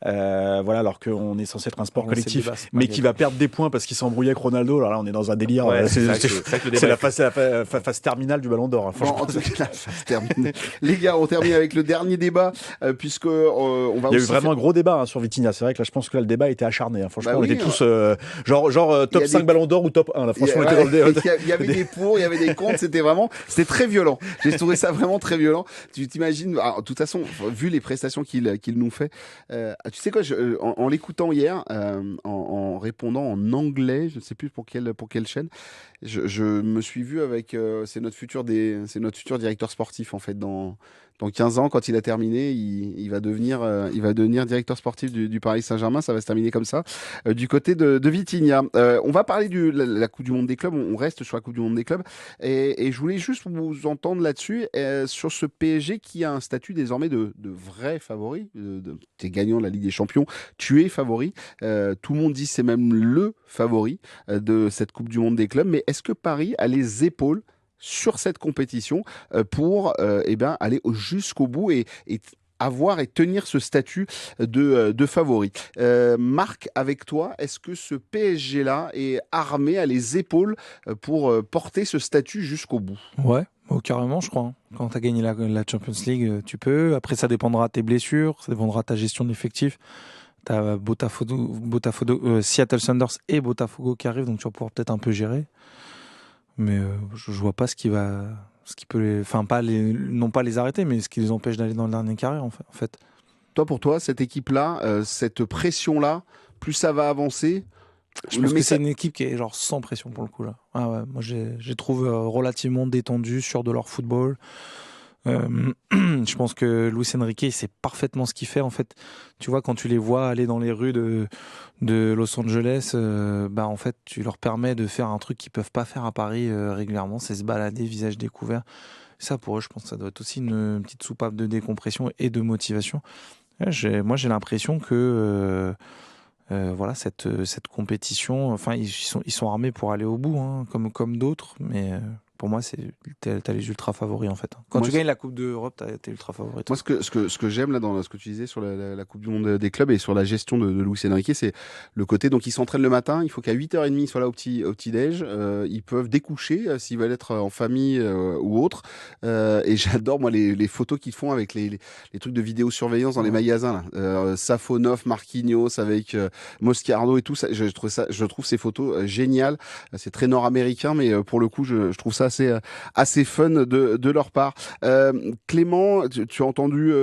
Voilà, alors qu'on est censé être un sport Ouais, c'est le collectif, débat, c'est pas mais le qui va perdre des points parce qu'il s'est embrouillé avec Ronaldo. Alors là, on est dans un délire. Ouais, c'est vrai que le débat c'est la phase terminale du Ballon d'Or. Bon, Franchement, en tout cas, la phase terminée. Les gars, on termine avec le dernier débat, puisque on va il y a eu aussi vraiment un gros débat sur Vitinha. C'est vrai que là, je pense que là, le débat était acharné. Franchement, Bah oui, on était tous il top y a 5 des- Ballon d'Or ou top 1. Là, franchement, on était dans le débat. Il y avait des pour, il y avait des contre, c'était très violent. J'ai trouvé ça vraiment très violent. Tu t'imagines, de toute façon, vu les prestations qu'il nous fait, tu sais quoi, en l'écoutant hier, en répondant en anglais, je ne sais plus pour quelle chaîne, je me suis vu avec, c'est notre futur directeur sportif en fait dans 15 ans, quand il a terminé, il va devenir directeur sportif du Paris Saint-Germain. Ça va se terminer comme ça. Du côté de Vitinha. On va parler de la Coupe du Monde des clubs. On reste sur la Coupe du Monde des clubs. Et je voulais juste vous entendre là-dessus, sur ce PSG qui a un statut désormais de vrai favori. Tu es gagnant de la Ligue des Champions. Tu es favori. Tout le monde dit c'est même le favori de cette Coupe du Monde des clubs. Mais est-ce que Paris a les épaules sur cette compétition pour aller jusqu'au bout et avoir et tenir ce statut de favori. Marc, avec toi, est-ce que ce PSG-là est armé, a les épaules pour porter ce statut jusqu'au bout? Ouais, carrément, je crois. Hein. Quand tu as gagné la Champions League, tu peux. Après, ça dépendra de tes blessures, ça dépendra de ta gestion d'effectifs. Tu as Seattle Sounders et Botafogo qui arrivent, donc tu vas pouvoir peut-être un peu gérer. Mais je vois pas ce qui peut non pas les arrêter, mais ce qui les empêche d'aller dans le dernier carré en fait. Toi, pour toi, cette équipe-là, cette pression-là, plus ça va avancer. Je pense que c'est une équipe qui est genre sans pression pour le coup là. Ah ouais, moi j'ai trouvé relativement détendu, sûr de leur football. Je pense que Luis Enrique il sait parfaitement ce qu'il fait en fait. Tu vois, quand tu les vois aller dans les rues de Los Angeles, en fait tu leur permets de faire un truc qu'ils peuvent pas faire à Paris régulièrement, c'est se balader visage découvert. Ça pour eux, je pense que ça doit être aussi une petite soupape de décompression et de motivation. Moi j'ai l'impression que cette compétition, enfin ils sont armés pour aller au bout, hein, comme d'autres, mais pour moi, t'as les ultra favoris en fait. Quand tu gagnes la Coupe d'Europe, t'es ultra favori. Moi, ce que j'aime là dans ce que tu disais sur la Coupe du Monde des clubs et sur la gestion de Luis Enrique, c'est le côté, donc ils s'entraînent le matin, il faut qu'à 8h30 ils soient là au petit-déj, ils peuvent découcher s'ils veulent être en famille ou autre. Et j'adore moi les photos qu'ils font avec les trucs de vidéosurveillance dans les magasins là. Safonov, Marquinhos avec Moscardo et tout ça, je trouve ces photos géniales. C'est très nord-américain, mais pour le coup je trouve ça assez fun de leur part. Clément, tu as entendu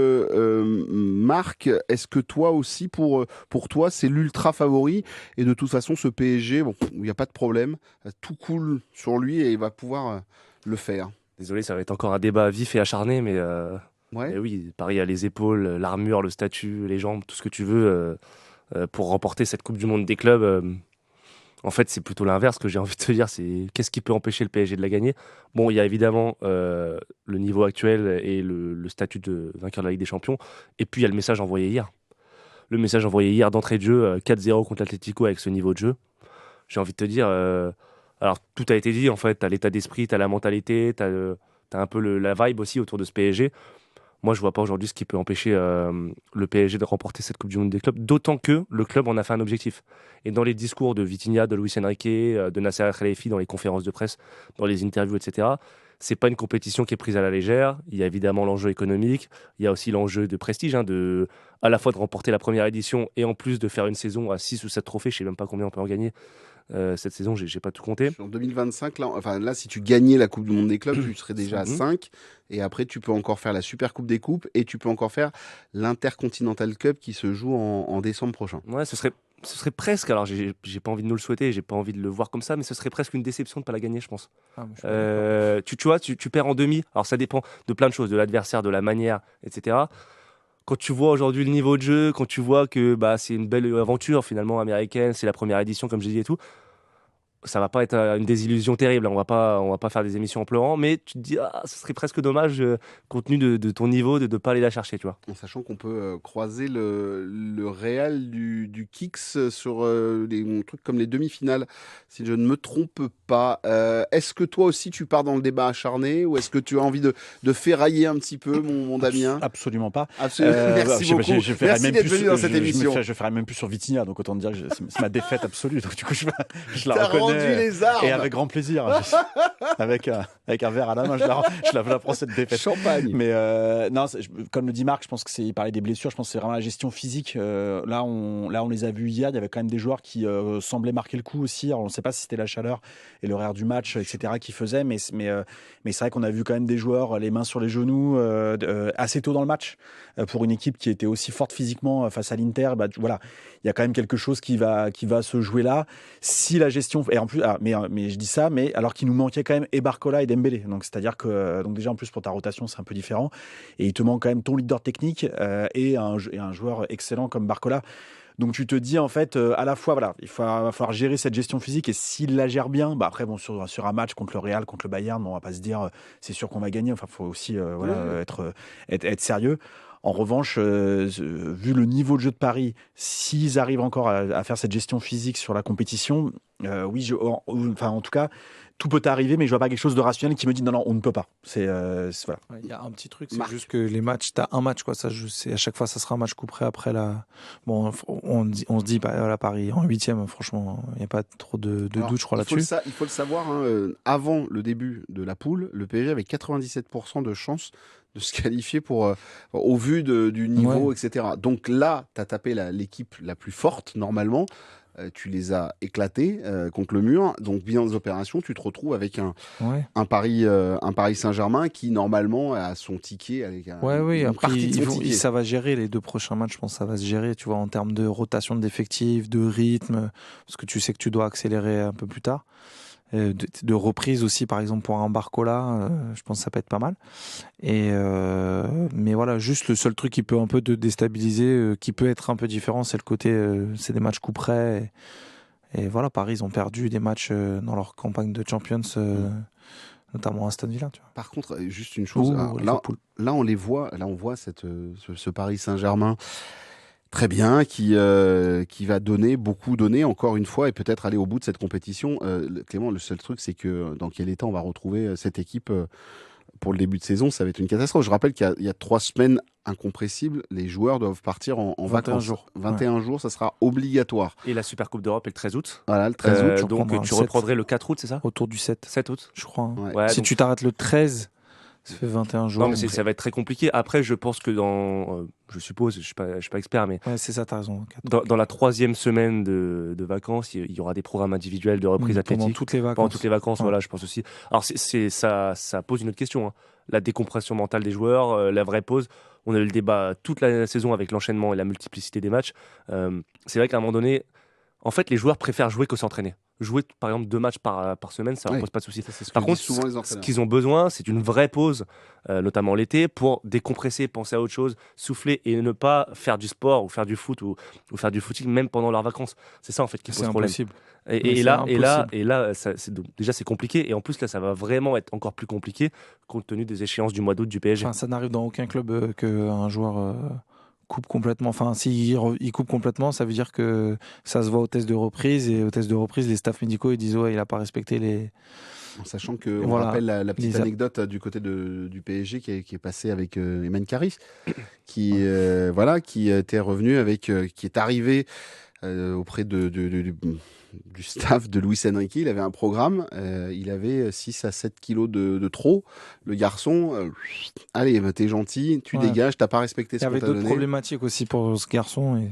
Marc, est-ce que toi aussi, pour toi, c'est l'ultra favori et de toute façon, ce PSG, bon, il n'y a pas de problème, tout coule sur lui et il va pouvoir le faire. Désolé, ça va être encore un débat vif et acharné, mais Ouais. oui, Paris a les épaules, l'armure, le statut, les jambes, tout ce que tu veux pour remporter cette Coupe du Monde des clubs. En fait, c'est plutôt l'inverse que j'ai envie de te dire. C'est qu'est-ce qui peut empêcher le PSG de la gagner? Bon, il y a évidemment le niveau actuel et le statut de vainqueur de la Ligue des Champions. Et puis, il y a le message envoyé hier. Le message envoyé hier d'entrée de jeu, 4-0 contre l'Atlético avec ce niveau de jeu. J'ai envie de te dire... alors, tout a été dit, en fait. Tu as l'état d'esprit, tu as la mentalité, tu as un peu la vibe aussi autour de ce PSG. Moi, je vois pas aujourd'hui ce qui peut empêcher le PSG de remporter cette Coupe du Monde des clubs, d'autant que le club en a fait un objectif. Et dans les discours de Vitinha, de Luis Enrique, de Nasser Al-Khelaifi, dans les conférences de presse, dans les interviews, etc., c'est pas une compétition qui est prise à la légère. Il y a évidemment l'enjeu économique, il y a aussi l'enjeu de prestige, à la fois de remporter la première édition et en plus de faire une saison à 6 ou 7 trophées, je sais même pas combien on peut en gagner. Cette saison, j'ai pas tout compté. En 2025, là, si tu gagnais la Coupe du Monde des clubs, tu serais déjà à 5. Et après, tu peux encore faire la Super Coupe des Coupes et tu peux encore faire l'Intercontinental Cup qui se joue en décembre prochain. Ouais, ce serait presque, alors j'ai pas envie de nous le souhaiter, j'ai pas envie de le voir comme ça, mais ce serait presque une déception de ne pas la gagner, je pense. Tu vois, tu perds en demi. Alors ça dépend de plein de choses, de l'adversaire, de la manière, etc. Quand tu vois aujourd'hui le niveau de jeu, quand tu vois que c'est une belle aventure finalement américaine, c'est la première édition comme j'ai dit et tout, ça va pas être une désillusion terrible. On va pas faire des émissions en pleurant, mais tu te dis ce serait presque dommage compte tenu de ton niveau de pas aller la chercher, tu vois. En sachant qu'on peut croiser le Real du Kicks sur des trucs comme les demi-finales, si je ne me trompe pas. Est-ce que toi aussi tu pars dans le débat acharné ou est-ce que tu as envie de ferrailler un petit peu mon Damien? Absolument pas. Absolument. Merci beaucoup. Merci d'être venu dans cette émission. Je ferai même plus sur Vitinha, donc autant dire que c'est ma défaite absolue. Donc du coup, je la T'as reconnais. rendu les armes. Et avec grand plaisir. avec un verre à la main, je la prends cette défaite. Champagne. Mais non, comme le dit Marc, je pense il parlait des blessures. Je pense que c'est vraiment la gestion physique. Là, on les a vus hier. Il y avait quand même des joueurs qui semblaient marquer le coup aussi. Alors, on ne sait pas si c'était la chaleur et l'horaire du match, etc., qui faisait. Mais c'est vrai qu'on a vu quand même des joueurs les mains sur les genoux assez tôt dans le match pour une équipe qui était aussi forte physiquement face à l'Inter. Voilà, il y a quand même quelque chose qui va se jouer là. Si la gestion et en plus, mais je dis ça, mais alors qu'il nous manquait quand même et Barcola et Dembélé. Donc c'est-à-dire que déjà en plus pour ta rotation c'est un peu différent et il te manque quand même ton leader technique et un joueur excellent comme Barcola. Donc tu te dis en fait à la fois voilà, va falloir gérer cette gestion physique et s'il la gère bien, après bon sur un match contre le Real, contre le Bayern, on va pas se dire c'est sûr qu'on va gagner. Enfin faut aussi être sérieux. En revanche, vu le niveau de jeu de Paris, s'ils arrivent encore à faire cette gestion physique sur la compétition, oui, en tout cas, tout peut arriver, mais je vois pas quelque chose de rationnel qui me dit non, on ne peut pas. Voilà. Il y a un petit truc, c'est juste que les matchs, t'as un match, quoi. Ça, à chaque fois, ça sera un match couperé après la. Bon, on se dit, voilà, Paris en 8e, franchement, il n'y a pas trop de doute, je crois, là-dessus. Il faut le savoir, avant le début de la poule, le PSG avait 97% de chances de se qualifier au vu du niveau, etc. Donc là, tu as tapé l'équipe la plus forte, normalement. Tu les as éclatés contre le mur. Donc, bien des opérations, tu te retrouves avec un Paris Saint-Germain qui, normalement, a son ticket. Avec après, ça va gérer les 2 prochains matchs. Je pense que ça va se gérer, tu vois, en termes de rotation d'effectifs, de rythme, parce que tu sais que tu dois accélérer un peu plus tard. De reprise aussi, par exemple pour un Barcola, je pense que ça peut être pas mal. Mais voilà, juste le seul truc qui peut un peu te déstabiliser, qui peut être un peu différent, c'est le côté, c'est des matchs coup près. Et voilà, Paris, ils ont perdu des matchs dans leur campagne de Champions, notamment à Aston Villa. Tu vois. Par contre, juste une chose, là on les voit, là on voit ce Paris Saint-Germain très bien, qui va beaucoup donner encore une fois et peut-être aller au bout de cette compétition. Clément, le seul truc, c'est que dans quel état on va retrouver cette équipe pour le début de saison, ça va être une catastrophe. Je rappelle qu'il y a 3 semaines incompressibles, les joueurs doivent partir en 21 vacances. jours. 21 jours, ça sera obligatoire. Et la Super Coupe d'Europe est le 13 août. Voilà, le 13 août. Donc reprendras tu le 7. reprendrais le 4 août, c'est ça? Autour du 7, 7 août. je crois. Hein. Ouais. Ouais, Si donc- tu t'arrêtes le 13, ça fait 21 jours. Non, mais donc- ça va être très compliqué. Après, je pense que je suppose, je suis pas expert, mais Ouais, c'est ça, t'as raison. dans la 3e semaine de vacances, il y aura des programmes individuels de reprise Pendant athlétique. toutes les vacances. Pendant toutes les vacances, Ouais. voilà, je pense aussi. Alors, ça pose une autre question, hein. La décompression mentale des joueurs, la vraie pause. On a eu le débat toute la saison avec l'enchaînement et la multiplicité des matchs. C'est vrai qu'à un moment donné, en fait, les joueurs préfèrent jouer que s'entraîner. Jouer, par exemple, 2 matchs par semaine, ça ne Ouais. pose pas de souci. C'est ce Par que contre, disent souvent les ce entraîneurs. qu'ils ont besoin, c'est une vraie pause, notamment l'été, pour décompresser, penser à autre chose, souffler et ne pas faire du sport ou faire du foot ou faire du footing même pendant leurs vacances. C'est ça en fait qui pose C'est problème. impossible. Et, Mais et c'est là, impossible. déjà c'est compliqué. Et en plus là, ça va vraiment être encore plus compliqué compte tenu des échéances du mois d'août du PSG. Enfin, ça n'arrive dans aucun club qu'un joueur coupe complètement. Enfin, s'il il coupe complètement, ça veut dire que ça se voit au test de reprise. Et au test de reprise, les staffs médicaux ils disent ouais, il n'a pas respecté les. En sachant qu'on Voilà. rappelle la petite Les anecdote du côté du PSG qui est passée avec Emen Karis, qui était revenu qui est arrivé auprès du staff de Luis Enrique. Il avait un programme, il avait 6 à 7 kilos de trop. Le garçon, allez, t'es gentil, tu Ouais. dégages, t'as pas respecté Il y ce qu'on avait t'a d'autres donné. problématiques aussi pour ce garçon. Et...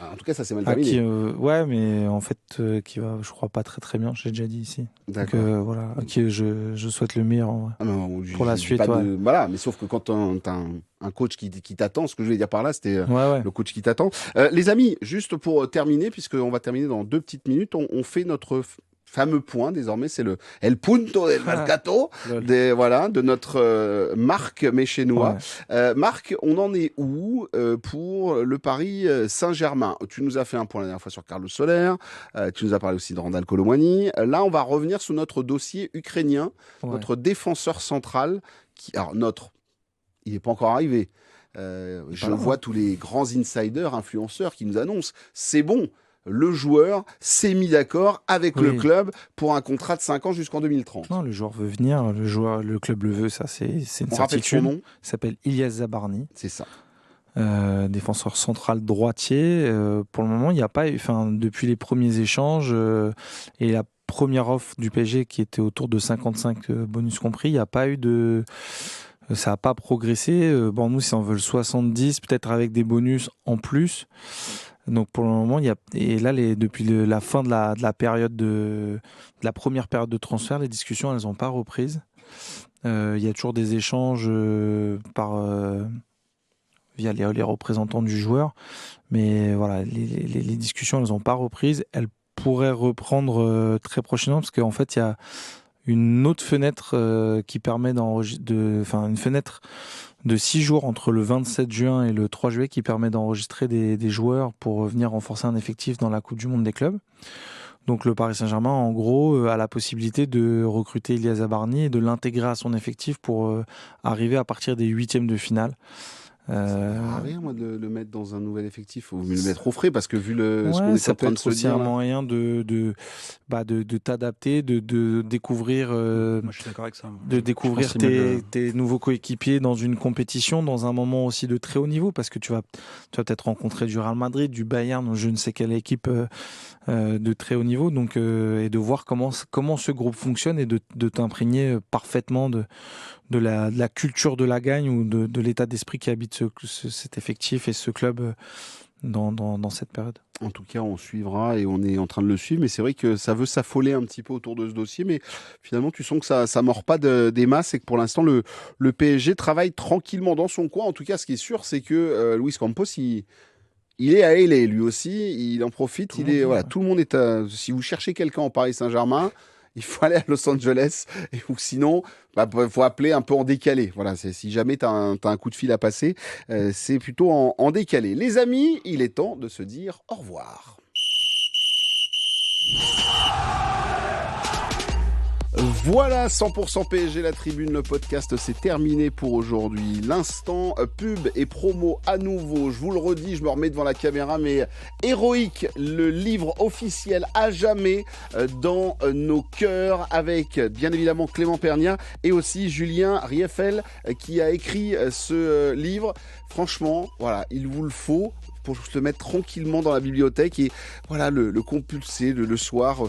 En tout cas, ça s'est mal Ah, terminé. ouais, mais en fait, qui va, je crois pas très très bien. J'ai déjà dit ici. Donc D'accord. voilà, à qui je souhaite le meilleur. En vrai. Ah non, Pour la je dis suite, pas ouais. Voilà, mais sauf que quand t'as un coach qui t'attend, ce que je voulais dire par là, c'était Ouais. le coach qui t'attend. Les amis, juste pour terminer, puisqu'on va terminer dans 2 petites minutes, on fait notre fameux point désormais, c'est le El Punto del Mercato Lol. de notre Marc Méchénois. Ouais. Marc, on en est où pour le Paris Saint-Germain? Tu nous as fait un point la dernière fois sur Carlos Soler, tu nous as parlé aussi de Randal Kolo Muani. Là, on va revenir sur notre dossier ukrainien, Ouais. notre défenseur central, il n'est pas encore arrivé. Je là, vois tous les grands insiders, influenceurs qui nous annoncent, c'est bon, le joueur s'est mis d'accord avec le Oui. club pour un contrat de 5 ans jusqu'en 2030. Non, le joueur veut venir, le club le veut, ça c'est une On rappelle son certitude. nom, Il s'appelle Ilyas Zabarny, c'est ça. défenseur central droitier. Pour le moment, il n'y a pas eu, depuis les premiers échanges et la première offre du PSG qui était autour de 55 bonus compris, il n'y a pas eu de. Ça n'a pas progressé. Bon, nous, si on veut le 70, peut-être avec des bonus en plus. Donc pour le moment, il y a et là depuis la fin de la période de la première période de transfert, les discussions elles n'ont pas reprise. Il y a toujours des échanges via les représentants du joueur, mais voilà, les discussions elles n'ont pas reprise. Elles pourraient reprendre très prochainement parce qu'en fait il y a une autre fenêtre qui permet une fenêtre de 6 jours entre le 27 juin et le 3 juillet qui permet d'enregistrer des joueurs pour venir renforcer un effectif dans la Coupe du Monde des clubs. Donc le Paris Saint-Germain, en gros, a la possibilité de recruter Ilyas Zabarny et de l'intégrer à son effectif pour arriver à partir des 8e de finale. Ça sert à rien, moi, de le mettre dans un nouvel effectif ou de le mettre au frais, parce que vu ce qu'on est ça en peut train de être se aussi dire, un là, moyen de t'adapter, de découvrir, Moi, je suis d'accord avec ça. de découvrir Je pense qu'il met tes nouveaux coéquipiers dans une compétition, dans un moment aussi de très haut niveau, parce que tu vas peut-être rencontrer du Real Madrid, du Bayern, ou je ne sais quelle équipe de très haut niveau, donc et de voir comment ce groupe fonctionne et de t'imprégner parfaitement de la culture de la gagne ou de l'état d'esprit qui habite cet effectif et ce club dans cette période. En tout cas, on suivra et on est en train de le suivre. Mais c'est vrai que ça veut s'affoler un petit peu autour de ce dossier. Mais finalement, tu sens que ça mord pas des masses et que pour l'instant, le PSG travaille tranquillement dans son coin. En tout cas, ce qui est sûr, c'est que Luis Campos, il est à LA lui aussi. Il en profite. Tout le monde est si vous cherchez quelqu'un en Paris Saint-Germain, il faut aller à Los Angeles, ou sinon, faut appeler un peu en décalé. Voilà, si jamais tu as un coup de fil à passer, c'est plutôt en décalé. Les amis, il est temps de se dire au revoir. Voilà, 100% PSG, la tribune, le podcast, c'est terminé pour aujourd'hui. L'instant pub et promo à nouveau. Je vous le redis, je me remets devant la caméra, mais Héroïque, le livre officiel à jamais dans nos cœurs, avec bien évidemment Clément Pernia et aussi Julien Rieffel qui a écrit ce livre. Franchement, voilà, il vous le faut pour se le mettre tranquillement dans la bibliothèque et voilà, le compulser le soir,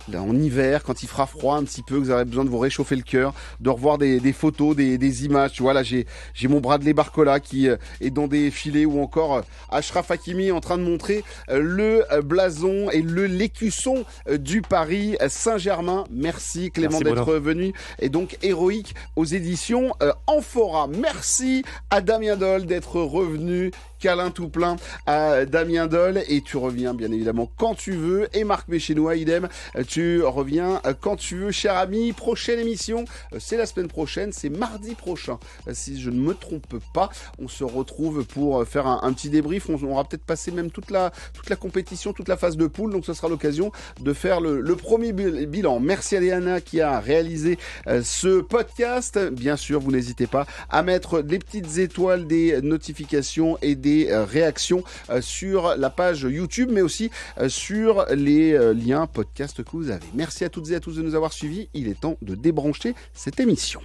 là, en hiver, quand il fera froid un petit peu, que vous aurez besoin de vous réchauffer le cœur, de revoir des photos, des images. Tu vois, là, j'ai mon Bradley Barcola qui est dans des filets, ou encore Achraf Hakimi en train de montrer le blason et l'écusson du Paris Saint-Germain. Merci Clément d'être venu. Et donc, Héroïque aux éditions Amphora. Merci à Damien Dole d'être revenu. Câlin tout plein à Damien Dole, et tu reviens bien évidemment quand tu veux. Et Marc Méchénois, idem, tu reviens quand tu veux, cher ami. Prochaine émission, c'est la semaine prochaine, c'est mardi prochain, si je ne me trompe pas. On se retrouve pour faire un petit débrief. On aura peut-être passé même toute la compétition, toute la phase de poule, donc ce sera l'occasion de faire le premier bilan. Merci à Léana qui a réalisé ce podcast. Bien sûr, vous n'hésitez pas à mettre des petites étoiles, des notifications et des réactions sur la page YouTube, mais aussi sur les liens podcast que vous avez. Merci à toutes et à tous de nous avoir suivis. Il est temps de débrancher cette émission.